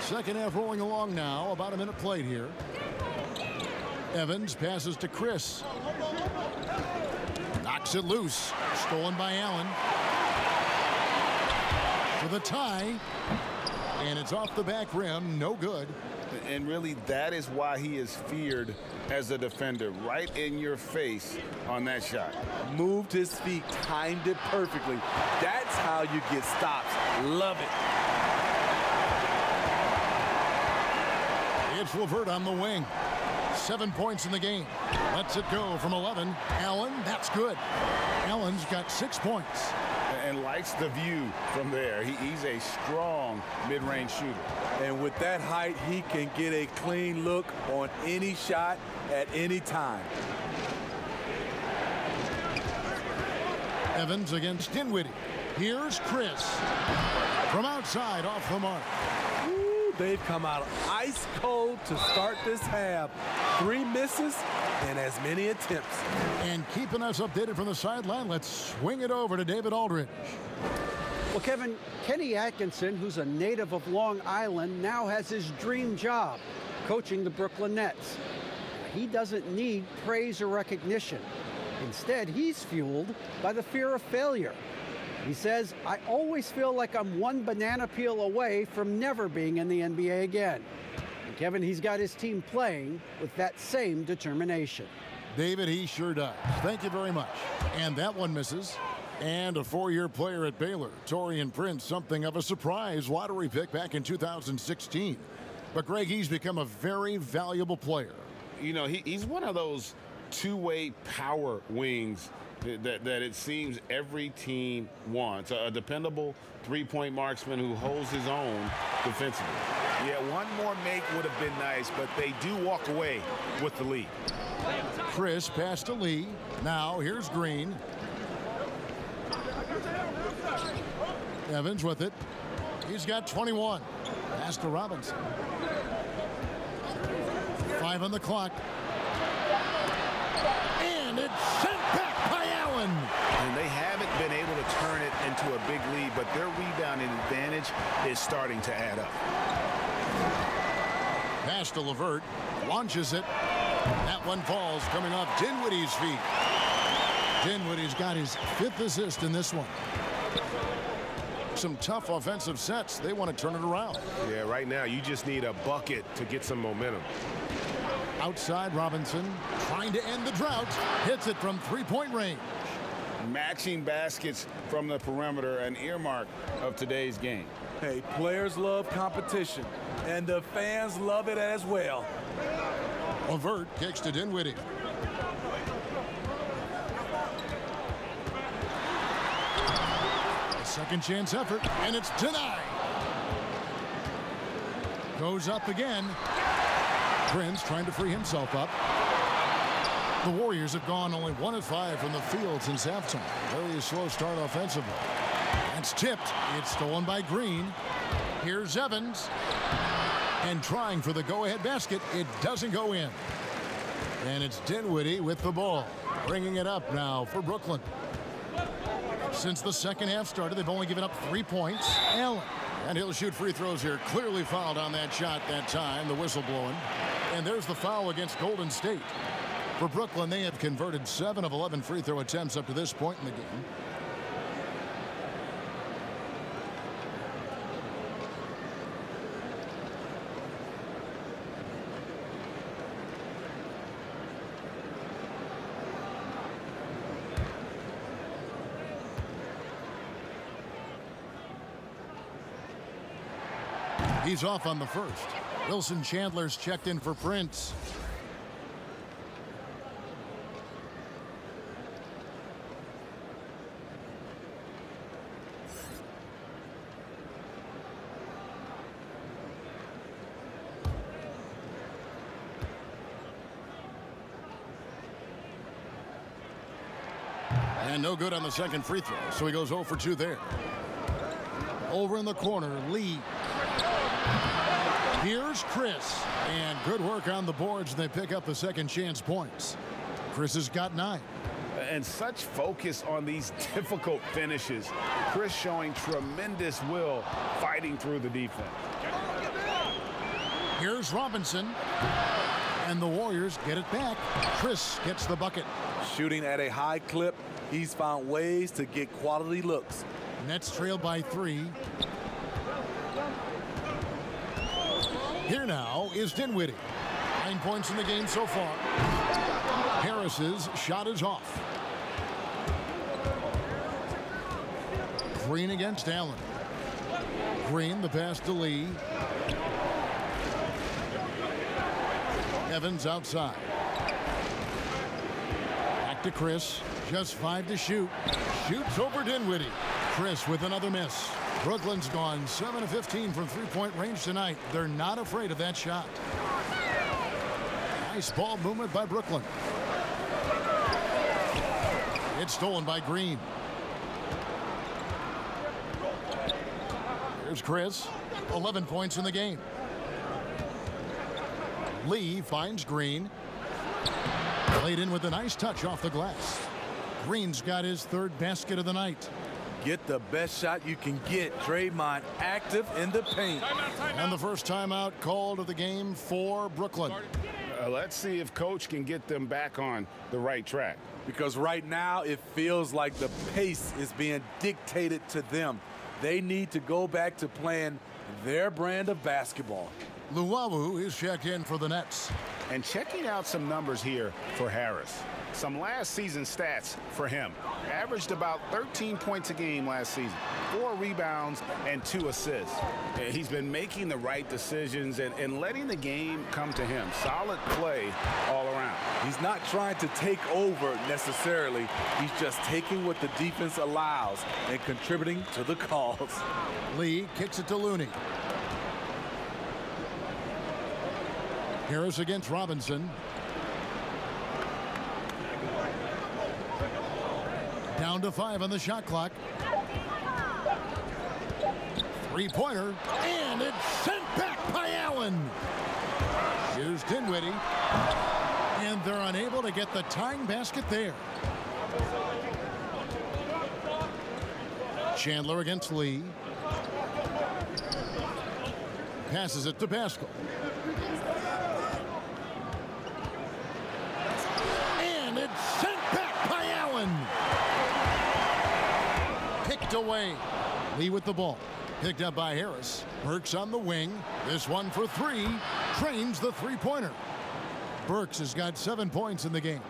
Second half rolling along now. About a minute played here. Evans passes to Chris. Knocks it loose. Stolen by Allen. For the tie. And it's off the back rim. No good. And really, that is why he is feared as a defender. Right in your face on that shot. Moved his feet, timed it perfectly. That's how you get stops. Love it. It's LeVert on the wing. 7 points in the game. Lets it go from 11. Allen, that's good. Allen's got 6 points. And likes the view from there. He's a strong mid-range shooter. And with that height, he can get a clean look on any shot at any time. Evans against Dinwiddie. Here's Chris. From outside, off the mark. They've come out ice cold to start this half. 3 misses and as many attempts. And keeping us updated from the sideline, let's swing it over to David Aldridge. Well, Kevin, Kenny Atkinson, who's a native of Long Island, now has his dream job, coaching the Brooklyn Nets. He doesn't need praise or recognition. Instead, he's fueled by the fear of failure. He says, I always feel like I'm one banana peel away from never being in the NBA again. And Kevin, he's got his team playing with that same determination. David, he sure does. Thank you very much. And that one misses. And a 4-year player at Baylor, Taurean Prince, something of a surprise lottery pick back in 2016. But Greg, he's become a very valuable player. You know, he's one of those two-way power wings that it seems every team wants. A dependable three-point marksman who holds his own defensively. Yeah, one more make would have been nice, but they do walk away with the lead. Chris pass to Lee. Now here's Green. Evans with it. He's got 21. Pass to Robinson. 5 on the clock. And it's sent back by Allen. And they haven't been able to turn it into a big lead, but their rebounding advantage is starting to add up. Pass to LeVert. Launches it. That one falls coming off Dinwiddie's feet. Dinwiddie's got his 5th assist in this one. Some tough offensive sets. They want to turn it around. Yeah, right now you just need a bucket to get some momentum. Outside, Robinson trying to end the drought. Hits it from three-point range. Matching baskets from the perimeter, an earmark of today's game. Hey, players love competition, and the fans love it as well. Levert kicks to Dinwiddie. A second chance effort, and it's denied. Goes up again. Prince trying to free himself up. The Warriors have gone only 1 of 5 from the field since halftime. Very slow start offensively. It's tipped. It's stolen by Green. Here's Evans. And trying for the go-ahead basket. It doesn't go in. And it's Dinwiddie with the ball. Bringing it up now for Brooklyn. Since the second half started, they've only given up 3 points. Allen. And he'll shoot free throws here. Clearly fouled on that shot that time. The whistle blowing. And there's the foul against Golden State. For Brooklyn, they have converted 7 of 11 free throw attempts up to this point in the game. He's off on the first. Wilson Chandler's checked in for Prince. And no good on the second free throw, so he goes 0 for 2 there. Over in the corner, Lee. Here's Chris. And good work on the boards, and they pick up the second chance points. Chris has got 9. And such focus on these difficult finishes. Chris showing tremendous will fighting through the defense. Here's Robinson. And the Warriors get it back. Chris gets the bucket. Shooting at a high clip, he's found ways to get quality looks. Nets trail by 3. Here now is Dinwiddie. 9 points in the game so far. Harris's shot is off. Green against Allen. Green, the pass to Lee. Evans outside. Back to Chris. Just 5 to shoot. Shoots over Dinwiddie. Chris with another miss. Brooklyn's gone 7 of 15 from three-point range tonight. They're not afraid of that shot. Nice ball movement by Brooklyn. It's stolen by Green. Here's Chris. 11 points in the game. Lee finds Green. Laid in with a nice touch off the glass. Green's got his 3rd basket of the night. Get the best shot you can get. Draymond active in the paint. And the first timeout called of the game for Brooklyn. Let's see if Coach can get them back on the right track. Because right now it feels like the pace is being dictated to them. They need to go back to playing their brand of basketball. Luwawu is checked in for the Nets. And checking out some numbers here for Harris. Some last season stats for him. Averaged about 13 points a game last season, 4 rebounds and 2 assists. He's been making the right decisions and letting the game come to him. Solid play all around. He's not trying to take over necessarily. He's just taking what the defense allows and contributing to the calls. Lee kicks it to Looney. Harris against Robinson. Down to 5 on the shot clock. Three-pointer, and it's sent back by Allen. Here's Dinwiddie, and they're unable to get the tying basket there. Chandler against Lee. Passes it to Pascal. And it's sent back by Allen. Picked away. Lee with the ball. Picked up by Harris. Burks on the wing. This one for 3. Trains the three-pointer. Burks has got 7 points in the game.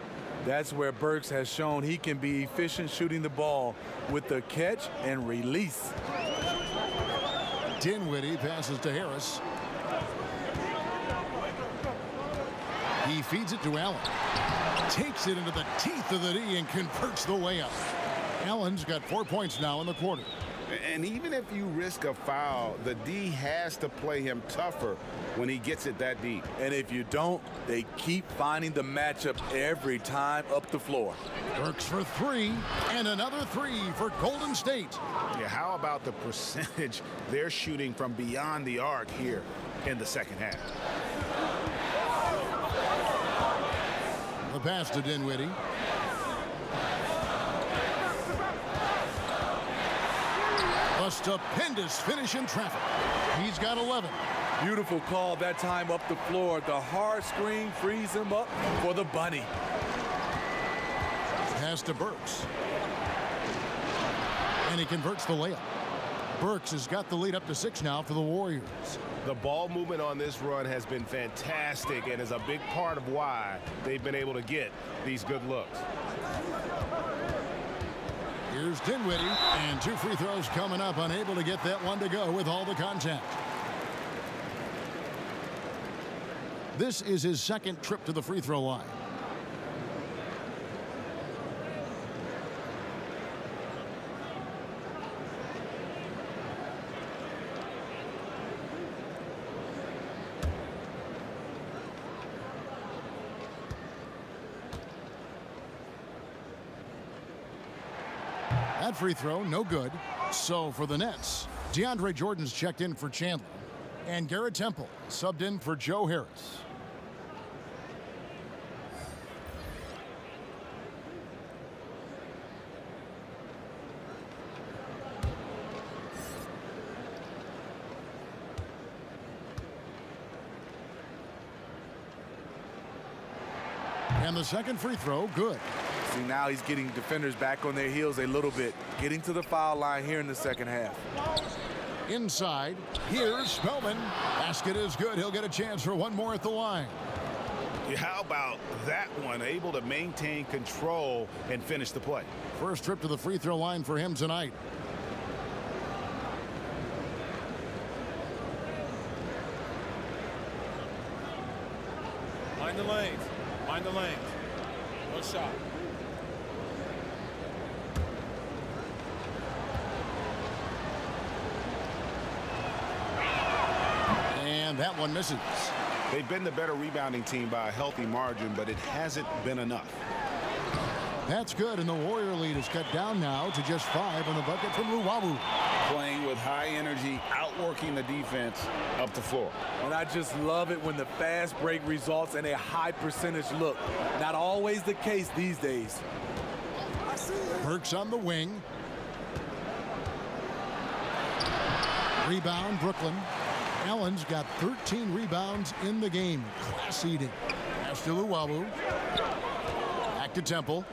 That's where Burks has shown he can be efficient shooting the ball with the catch and release. Dinwiddie passes to Harris. He feeds it to Allen. Takes it into the teeth of the D and converts the layup. Allen's got 4 points now in the quarter. And even if you risk a foul, the D has to play him tougher when he gets it that deep. And if you don't, they keep finding the matchup every time up the floor. Burks for three, and another three for Golden State. Yeah, how about the percentage they're shooting from beyond the arc here in the second half? The pass to Dinwiddie. A stupendous finish in traffic. He's got 11. Beautiful call that time up the floor. The hard screen frees him up for the bunny. Pass to Burks. And he converts the layup. Burks has got the lead up to 6 now for the Warriors. The ball movement on this run has been fantastic and is a big part of why they've been able to get these good looks. Here's Dinwiddie, and 2 free throws coming up, unable to get that one to go with all the contact. This is his second trip to the free throw line. That free throw, no good. So for the Nets, DeAndre Jordan's checked in for Chandler, and Garrett Temple subbed in for Joe Harris. And the second free throw, good. See, now he's getting defenders back on their heels a little bit, getting to the foul line here in the second half. Inside, here's Spellman. Basket is good. He'll get a chance for one more at the line. Yeah, how about that one? Able to maintain control and finish the play. First trip to the free throw line for him tonight. Mind the lanes. Mind the lanes. No shot. And that one misses. They've been the better rebounding team by a healthy margin, but it hasn't been enough. That's good, and the Warrior lead is cut down now to just 5 on the bucket from Luwawu. Playing with high energy, outworking the defense up the floor. And I just love it when the fast break results in a high percentage look. Not always the case these days. Burks on the wing. Rebound, Brooklyn. Allen's got 13 rebounds in the game. Class eating. Pass to Luwawu. Back to Temple.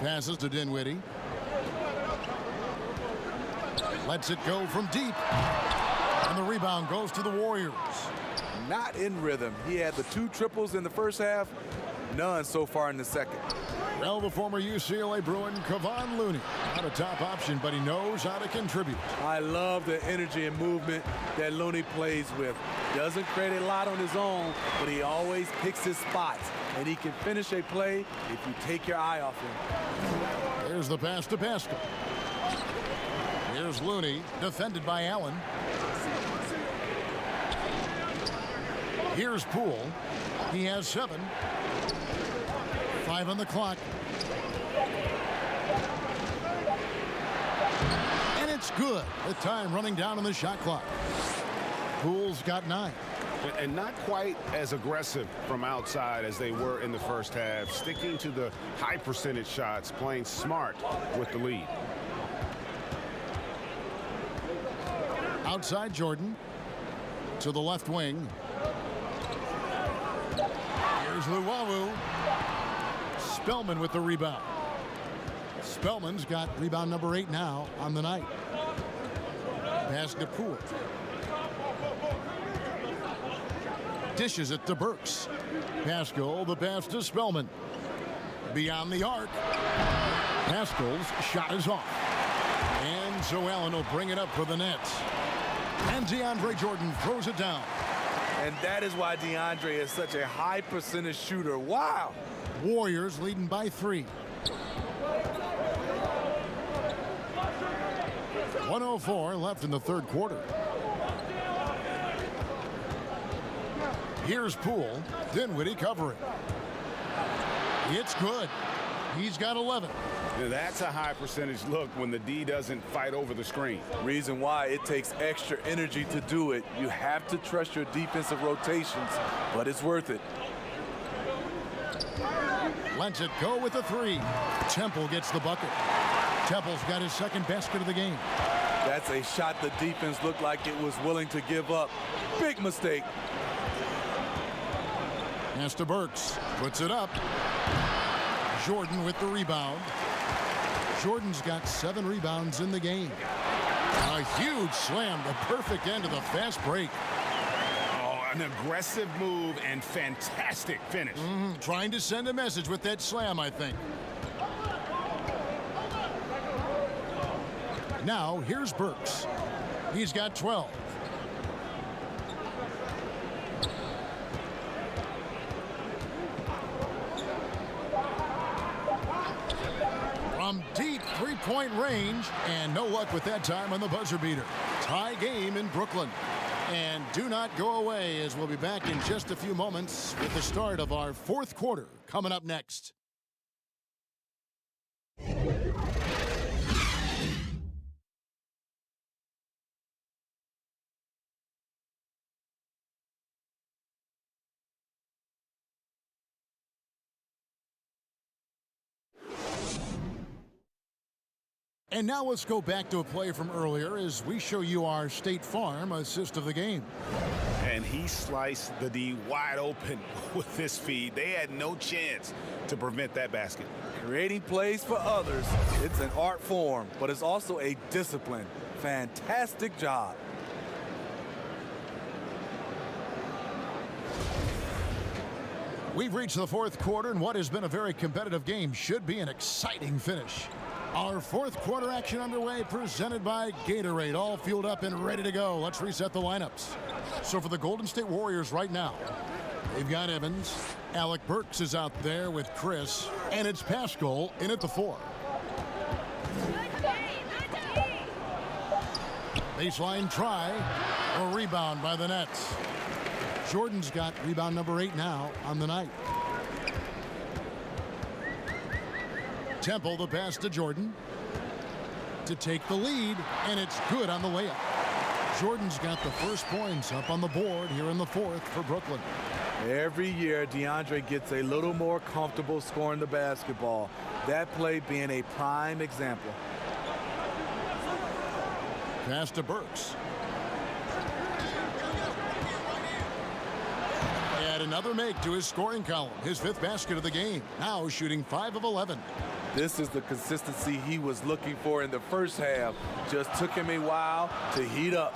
Passes to Dinwiddie. Lets it go from deep. And the rebound goes to the Warriors. Not in rhythm. He had the 2 triples in the first half, none so far in the second. Well, the former UCLA Bruin, Kevon Looney, not a top option, but he knows how to contribute. I love the energy and movement that Looney plays with. Doesn't create a lot on his own, but he always picks his spots, and he can finish a play if you take your eye off him. Here's the pass to Pascal. Here's Looney, defended by Allen. Here's Poole. He has 7. 5 on the clock. And it's good. The time running down on the shot clock. Poole's got 9. And not quite as aggressive from outside as they were in the first half, sticking to the high percentage shots, playing smart with the lead. Outside Jordan to the left wing. Here's Luwawu. Spellman with the rebound. Spellman's got rebound number 8 now on the night. Pass to Poole. Dishes it to Burks. Pascal, the pass to Spellman. Beyond the arc. Pascal's shot is off. And so Allen will bring it up for the Nets. And DeAndre Jordan throws it down. And that is why DeAndre is such a high percentage shooter. Wow. Warriors leading by 3. 1:04 left in the third quarter. Here's Poole. Dinwiddie covering. It's good. He's got 11. Now that's a high percentage look when the D doesn't fight over the screen. Reason why it takes extra energy to do it. You have to trust your defensive rotations, but it's worth it. Lets it go with the 3. Temple gets the bucket. Temple's got his second basket of the game. That's a shot the defense looked like it was willing to give up. Big mistake. Pass to Burks. Puts it up. Jordan with the rebound. Jordan's got 7 rebounds in the game. A huge slam, the perfect end of the fast break. Oh, an aggressive move and fantastic finish. Trying to send a message with that slam, I think. Now, here's Burks. He's got 12. From deep three-point range, and no luck with that time on the buzzer beater. Tie game in Brooklyn. And do not go away, as we'll be back in just a few moments with the start of our fourth quarter coming up next. And now let's go back to a play from earlier as we show you our State Farm assist of the game. And he sliced the D wide open with this feed. They had no chance to prevent that basket. Creating plays for others, it's an art form, but it's also a discipline. Fantastic job. We've reached the fourth quarter, and what has been a very competitive game should be an exciting finish. Our fourth quarter action underway, presented by Gatorade, all fueled up and ready to go. Let's reset the lineups. So for the Golden State Warriors right now, they've got Evans. Alec Burks is out there with Chris, and it's Pascal in at the 4. Baseline try, a rebound by the Nets. Jordan's got rebound number 8 now on the night. Temple, the pass to Jordan to take the lead, and it's good on the layup. Jordan's got the first points up on the board here in the fourth for Brooklyn. Every year, DeAndre gets a little more comfortable scoring the basketball. That play being a prime example. Pass to Burks. Add another make to his scoring column, his 5th basket of the game. Now shooting 5 of 11. This is the consistency he was looking for in the first half. Just took him a while to heat up.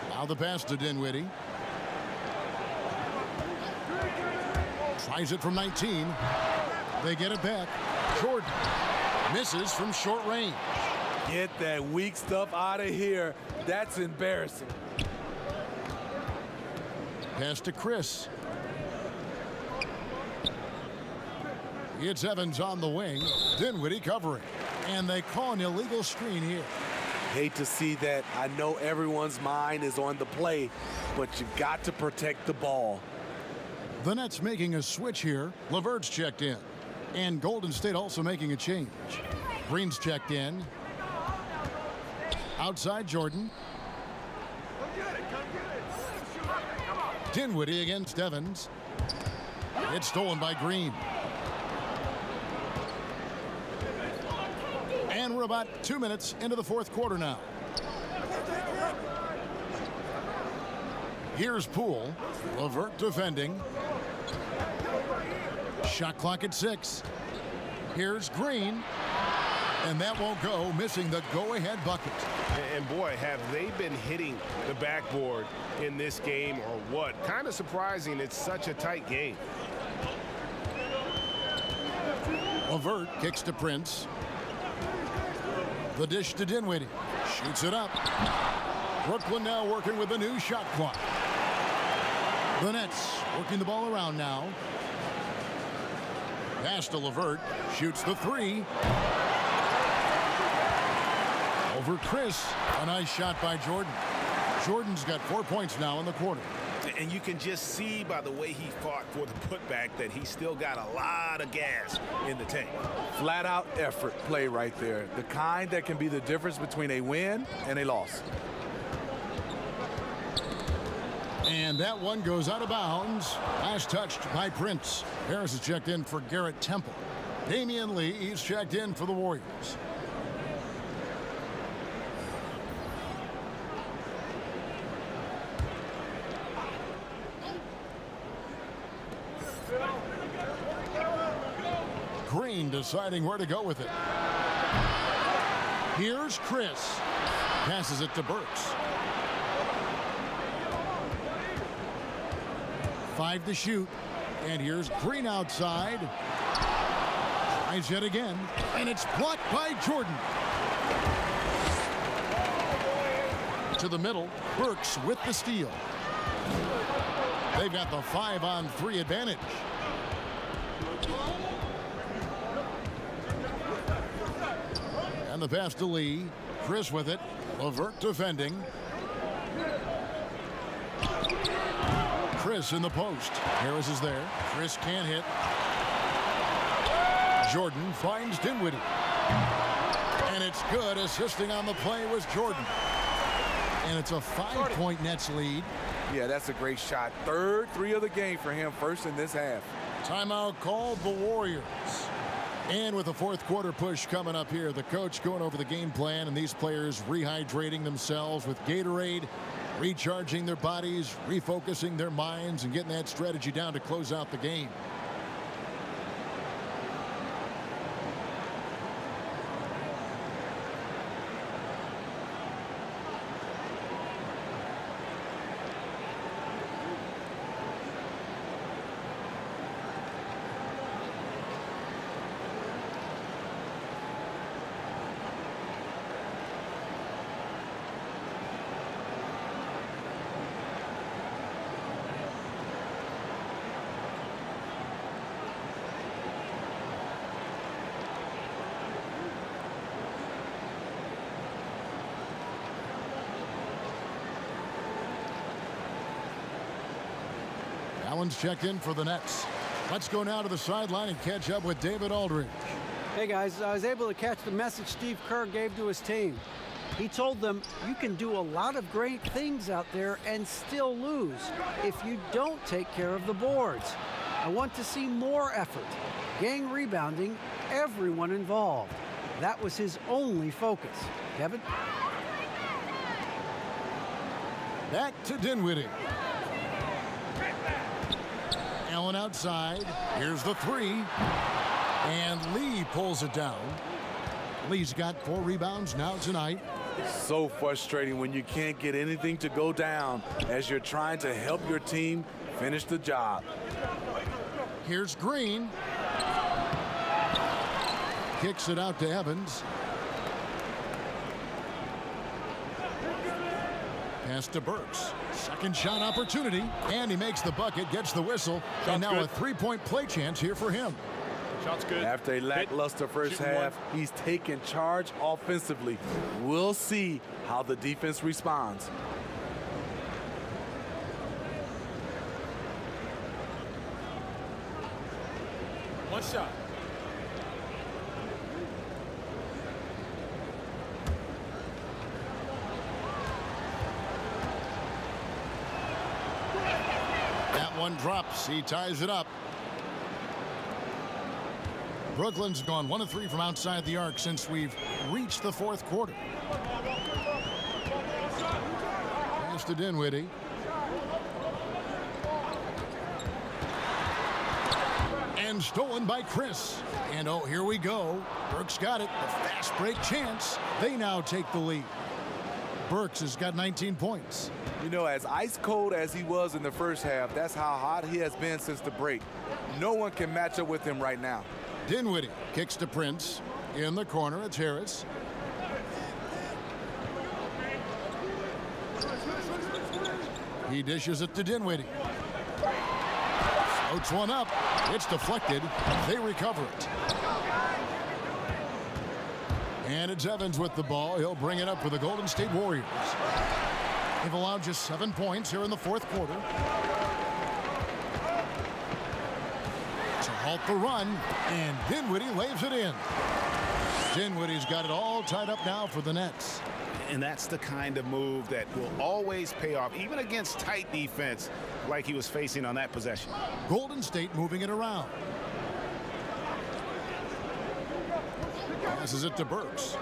Now the pass to Dinwiddie. Tries it from 19. They get it back. Jordan misses from short range. Get that weak stuff out of here. That's embarrassing. Pass to Chris. It's Evans on the wing. Dinwiddie covering. And they call an illegal screen here. Hate to see that. I know everyone's mind is on the play, but you've got to protect the ball. The Nets making a switch here. LeVert's checked in. And Golden State also making a change. Green's checked in. Outside Jordan. Dinwiddie against Evans. It's stolen by Green. And we're about 2 minutes into the fourth quarter now. Here's Poole. LeVert defending. Shot clock at 6. Here's Green. And that won't go, missing the go-ahead bucket. And boy, have they been hitting the backboard in this game or what? Kind of surprising it's such a tight game. LeVert kicks to Prince. The dish to Dinwiddie. Shoots it up. Brooklyn now working with a new shot clock. The Nets working the ball around now. Pass to LeVert. Shoots the three. Over Chris. A nice shot by Jordan. Jordan's got 4 points now in the quarter. And you can just see by the way he fought for the putback that he's still got a lot of gas in the tank. Flat out effort play right there. The kind that can be the difference between a win and a loss. And that one goes out of bounds. Last touched by Prince. Harris is checked in for Garrett Temple. Damian Lee is checked in for the Warriors. Green deciding where to go with it. Here's Chris. Passes it to Burks. 5 to shoot. And here's Green outside. Tries yet again. And it's blocked by Jordan. To the middle. Burks with the steal. They've got the 5-on-3 advantage. And the pass to Lee. Chris with it. LeVert defending. Chris in the post. Harris is there. Chris can't hit. Jordan finds Dinwiddie. And it's good. Assisting on the play was Jordan. And it's a 5-point Nets lead. Yeah, that's a great shot. Third three of the game for him, first in this half. Timeout called the Warriors. And with the fourth quarter push coming up here, the coach going over the game plan and these players rehydrating themselves with Gatorade, recharging their bodies, refocusing their minds, and getting that strategy down to close out the game. Allen's checked in for the Nets. Let's go now to the sideline and catch up with David Aldridge. Hey guys, I was able to catch the message Steve Kerr gave to his team. He told them you can do a lot of great things out there and still lose if you don't take care of the boards. I want to see more effort, gang rebounding, everyone involved. That was his only focus. Kevin? Back to Dinwiddie. Allen outside. Here's the three. And Lee pulls it down. Lee's got 4 rebounds now tonight. So frustrating when you can't get anything to go down as you're trying to help your team finish the job. Here's Green. Kicks it out to Evans. Pass to Burks. Second shot opportunity. And he makes the bucket, gets the whistle. And now a 3-point play chance here for him. Shot's good. After a lackluster first half, he's taking charge offensively. We'll see how the defense responds. One shot. That one drops. He ties it up. Brooklyn's gone 1 of 3 from outside the arc since we've reached the fourth quarter. Pass to Dinwiddie. And stolen by Chris. And oh, here we go. Burks got it. A fast break chance. They now take the lead. Burks has got 19 points. You know, as ice cold as he was in the first half, that's how hot he has been since the break. No one can match up with him right now. Dinwiddie kicks to Prince. In the corner, it's Harris. He dishes it to Dinwiddie. Floats one up. It's deflected. They recover it. And it's Evans with the ball. He'll bring it up for the Golden State Warriors. They've allowed just 7 points here in the fourth quarter. To halt the run, and Dinwiddie lays it in. Dinwiddie's got it all tied up now for the Nets. And that's the kind of move that will always pay off, even against tight defense like he was facing on that possession. Golden State moving it around. Passes it to Burks.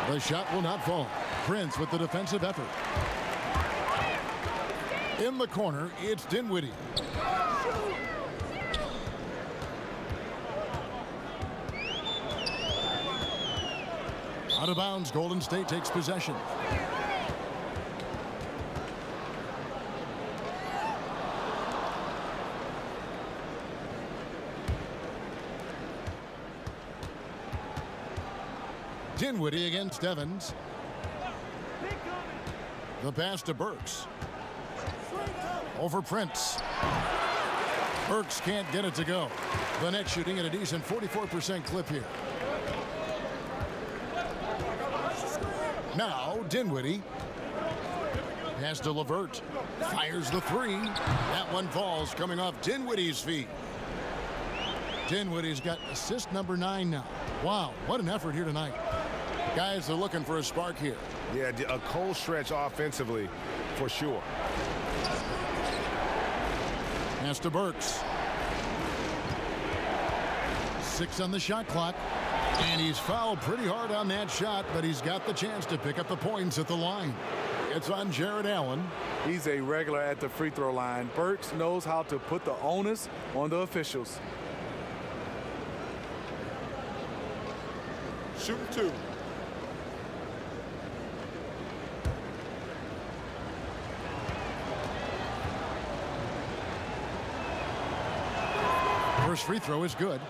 The shot will not fall. Prince with the defensive effort. In the corner, it's Dinwiddie. Out of bounds, Golden State takes possession. Dinwiddie against Evans. The pass to Burks. Over Prince. Burks can't get it to go. The Nets shooting at a decent 44% clip here. Now Dinwiddie. Pass to LeVert. Fires the three. That one falls, coming off Dinwiddie's feet. Dinwiddie's got assist number 9 now. Wow, what an effort here tonight. Guys are looking for a spark here. Yeah, a cold stretch offensively for sure. Pass to Burks. 6 on the shot clock. And he's fouled pretty hard on that shot, but he's got the chance to pick up the points at the line. It's on Jared Allen. He's a regular at the free throw line. Burks knows how to put the onus on the officials. Shooting 2. First free throw is good.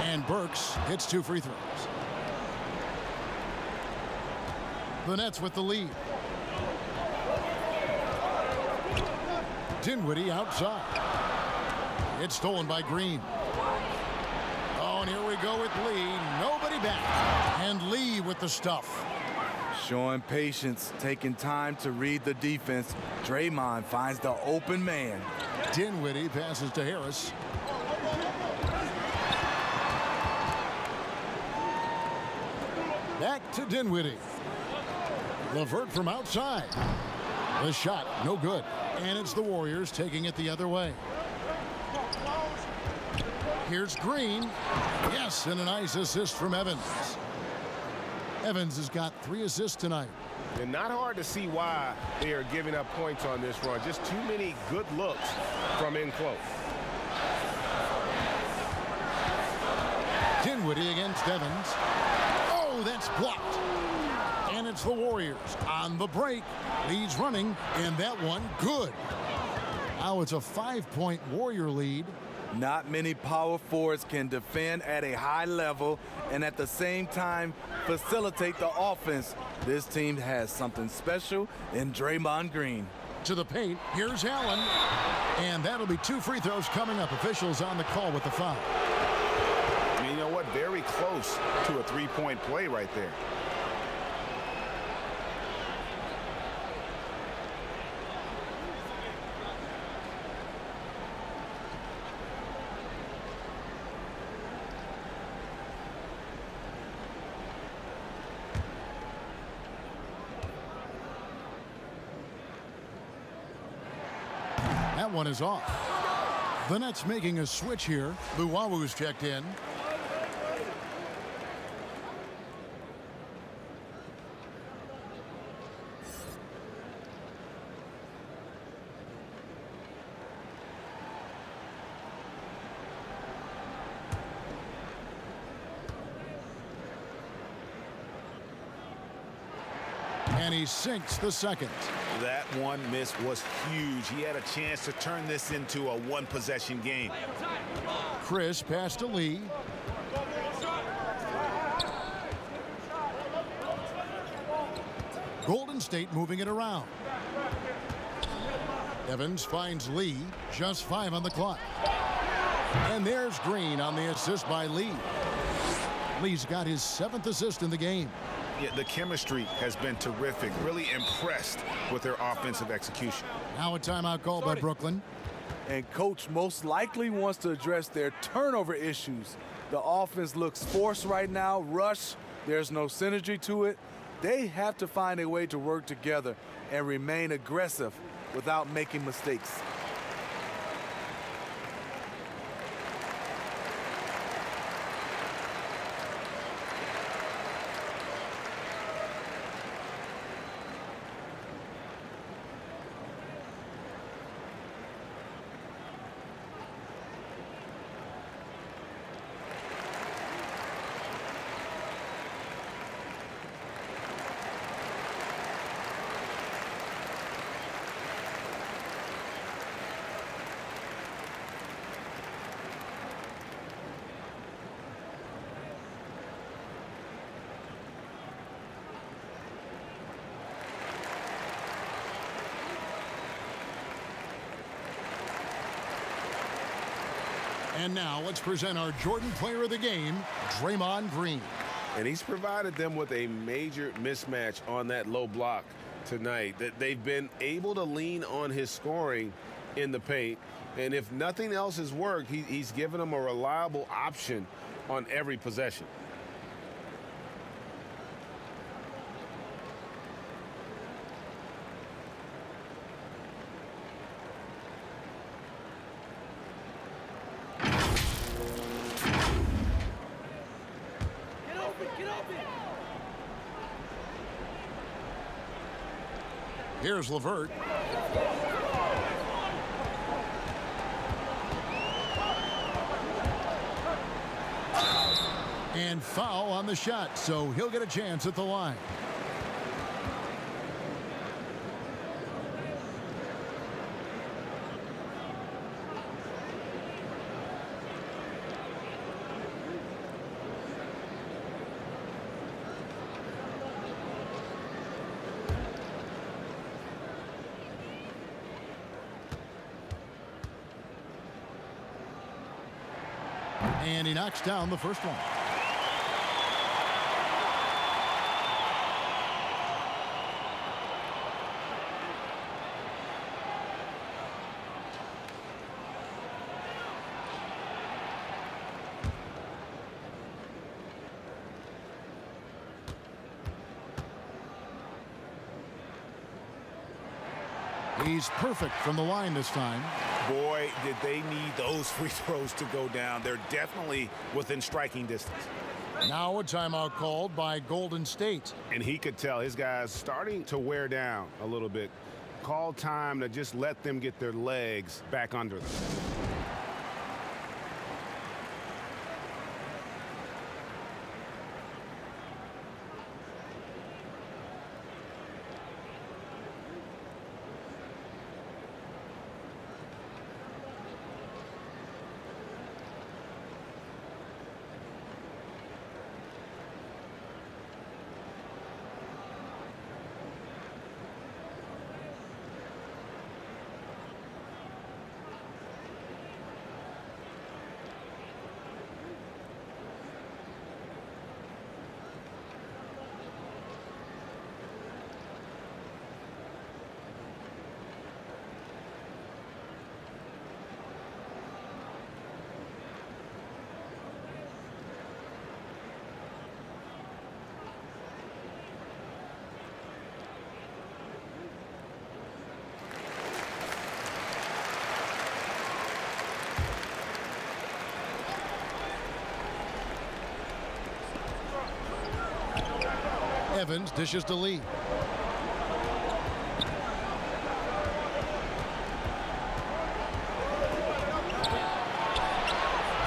And Burks hits 2 free throws. The Nets with the lead. Dinwiddie outside. It's stolen by Green. Oh, and here we go with Lee. Nobody back. And Lee with the stuff. Showing patience, taking time to read the defense. Draymond finds the open man. Dinwiddie passes to Harris. Back to Dinwiddie. LeVert from outside. The shot, no good. And it's the Warriors taking it the other way. Here's Green. Yes, and a nice assist from Evans. Evans has got 3 assists tonight. And not hard to see why they are giving up points on this run. Just too many good looks from in close. Dinwiddie against Evans. Oh, that's blocked. And it's the Warriors on the break. Lead's running, and that one good. Now it's a 5-point Warrior lead. Not many power forwards can defend at a high level and at the same time facilitate the offense. This team has something special in Draymond Green. To the paint, here's Allen. And that'll be 2 free throws coming up. Officials on the call with the foul. And you know what? Very close to a 3-point play right there. That one is off. The Nets making a switch here. Luwawu's checked in. And he sinks the second. That one miss was huge. He had a chance to turn this into a one-possession game. Chris pass to Lee. Golden State moving it around. Evans finds Lee, just 5 on the clock. And there's Green on the assist by Lee. Lee's got his 7th assist in the game. Yeah, the chemistry has been terrific. Really impressed with their offensive execution. Now a timeout call by Brooklyn. And coach most likely wants to address their turnover issues. The offense looks forced right now, rush. There's no synergy to it. They have to find a way to work together and remain aggressive without making mistakes. And now let's present our Jordan Player of the Game, Draymond Green. And he's provided them with a major mismatch on that low block tonight. That they've been able to lean on his scoring in the paint. And if nothing else has worked, he's given them a reliable option on every possession. Here's LeVert. And foul on the shot, so he'll get a chance at the line. And he knocks down the first one. He's perfect from the line this time. Boy, did they need those free throws to go down. They're definitely within striking distance. Now a timeout called by Golden State. And he could tell his guys starting to wear down a little bit. Call time to just let them get their legs back under them. Evans dishes to Lee.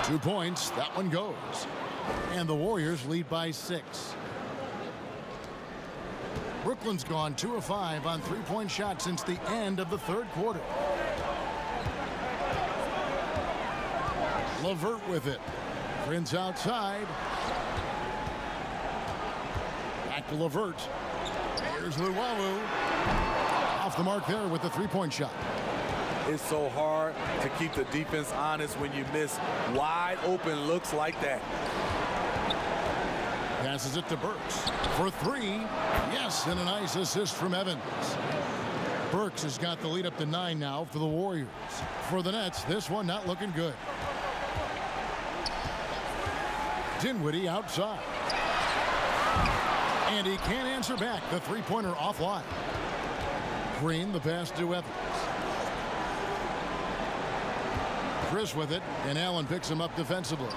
Two points. That one goes. And the Warriors lead by 6. Brooklyn's gone 2 of 5 on three-point shots since the end of the third quarter. LeVert with it. Prince outside. Back to LeVert. Here's Luwawu. Off the mark there with the three-point shot. It's so hard to keep the defense honest when you miss wide open looks like that. Passes it to Burks for three. Yes, and a nice assist from Evans. Burks has got the lead up to 9 now for the Warriors. For the Nets, this one not looking good. Dinwiddie outside. And he can't answer back. The three-pointer offline. Green, the pass to Evans. Chris with it, and Allen picks him up defensively.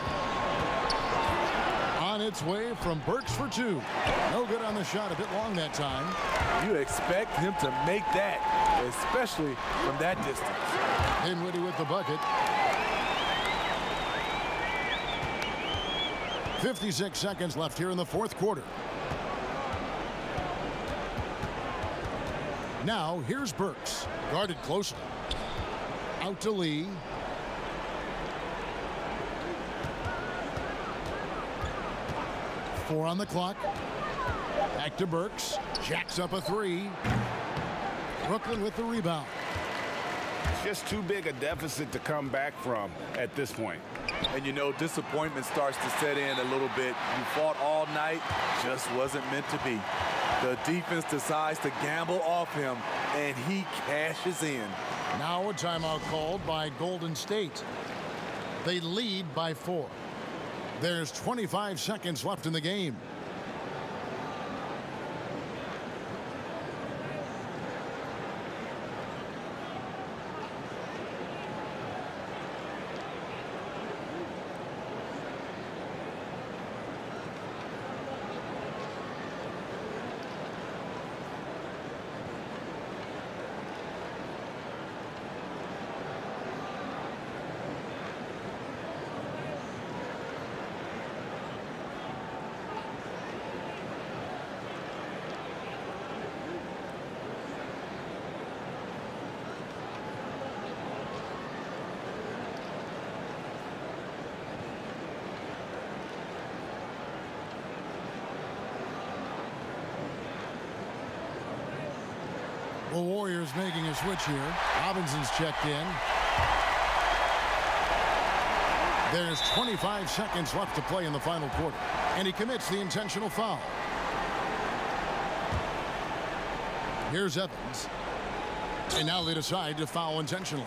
On its way from Burks for 2. No good on the shot, a bit long that time. You expect him to make that, especially from that distance. Dinwiddie with the bucket. 56 seconds left here in the fourth quarter. Now, here's Burks, guarded closely. Out to Lee. Four on the clock. Back to Burks. Jacks up a three. Brooklyn with the rebound. Just too big a deficit to come back from at this point. And you know, disappointment starts to set in a little bit. You fought all night, just wasn't meant to be. The defense decides to gamble off him, and he cashes in. Now a timeout called by Golden State. They lead by 4. There's 25 seconds left in the game. The Warriors making a switch here. Robinson's checked in. There's 25 seconds left to play in the final quarter. And he commits the intentional foul. Here's Evans. And now they decide to foul intentionally.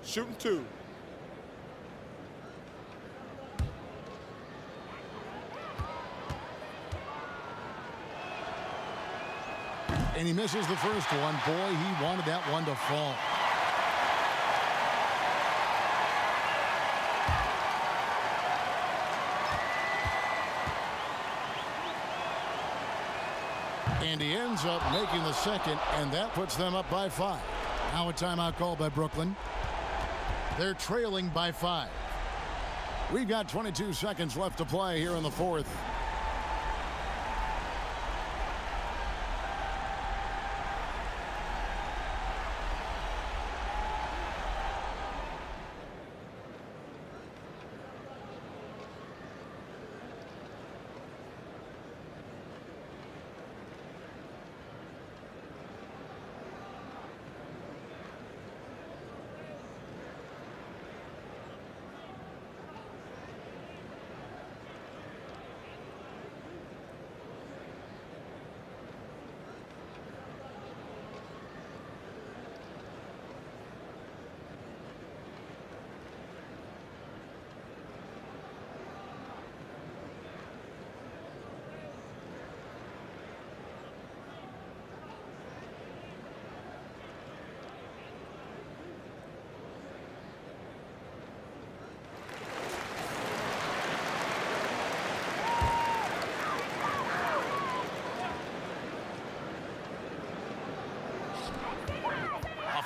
Shooting 2. And he misses the first one. Boy, he wanted that one to fall. And he ends up making the second, and that puts them up by 5. Now a timeout called by Brooklyn. They're trailing by 5. We've got 22 seconds left to play here in the fourth.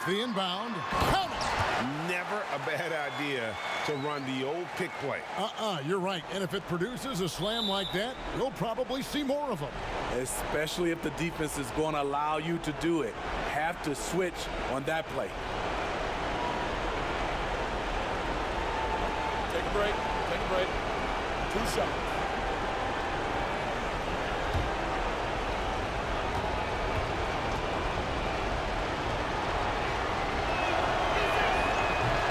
the inbound. Count it! Never a bad idea to run the old pick play. You're right. And if it produces a slam like that, we'll probably see more of them. Especially if the defense is going to allow you to do it. Have to switch on that play. Take a break. Take a break. 2 shots.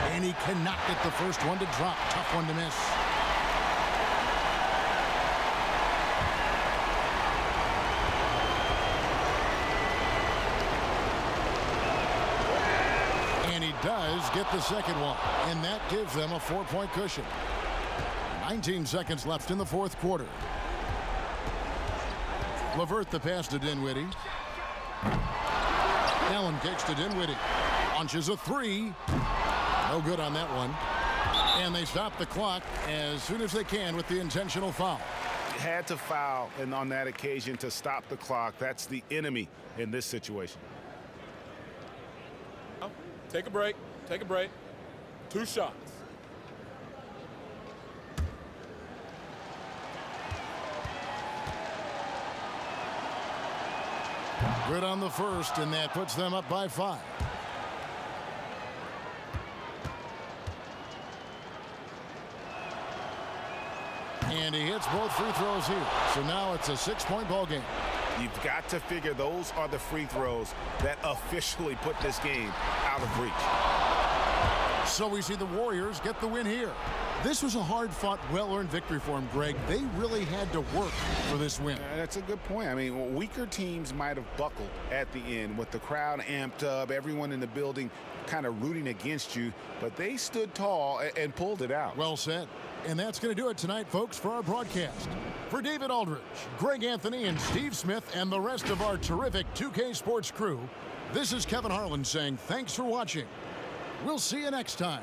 And he cannot get the first one to drop. Tough one to miss. And he does get the second one. And that gives them a 4-point cushion. 19 seconds left in the fourth quarter. LeVert the pass to Dinwiddie. Allen kicks to Dinwiddie. Launches a three. No good on that one. And they stop the clock as soon as they can with the intentional foul. Had to foul, and on that occasion to stop the clock. That's the enemy in this situation. Take a break. Take a break. 2 shots. Good on the first, and that puts them up by 5. And he hits both free throws here. So now it's a 6-point ball game. You've got to figure those are the free throws that officially put this game out of reach. So we see the Warriors get the win here. This was a hard-fought, well-earned victory for them, Greg. They really had to work for this win. That's a good point. I mean, weaker teams might have buckled at the end with the crowd amped up, everyone in the building kind of rooting against you, but they stood tall and pulled it out. Well said. And that's going to do it tonight, folks, for our broadcast. For David Aldridge, Greg Anthony, and Steve Smith, and the rest of our terrific 2K Sports crew, this is Kevin Harlan saying thanks for watching. We'll see you next time.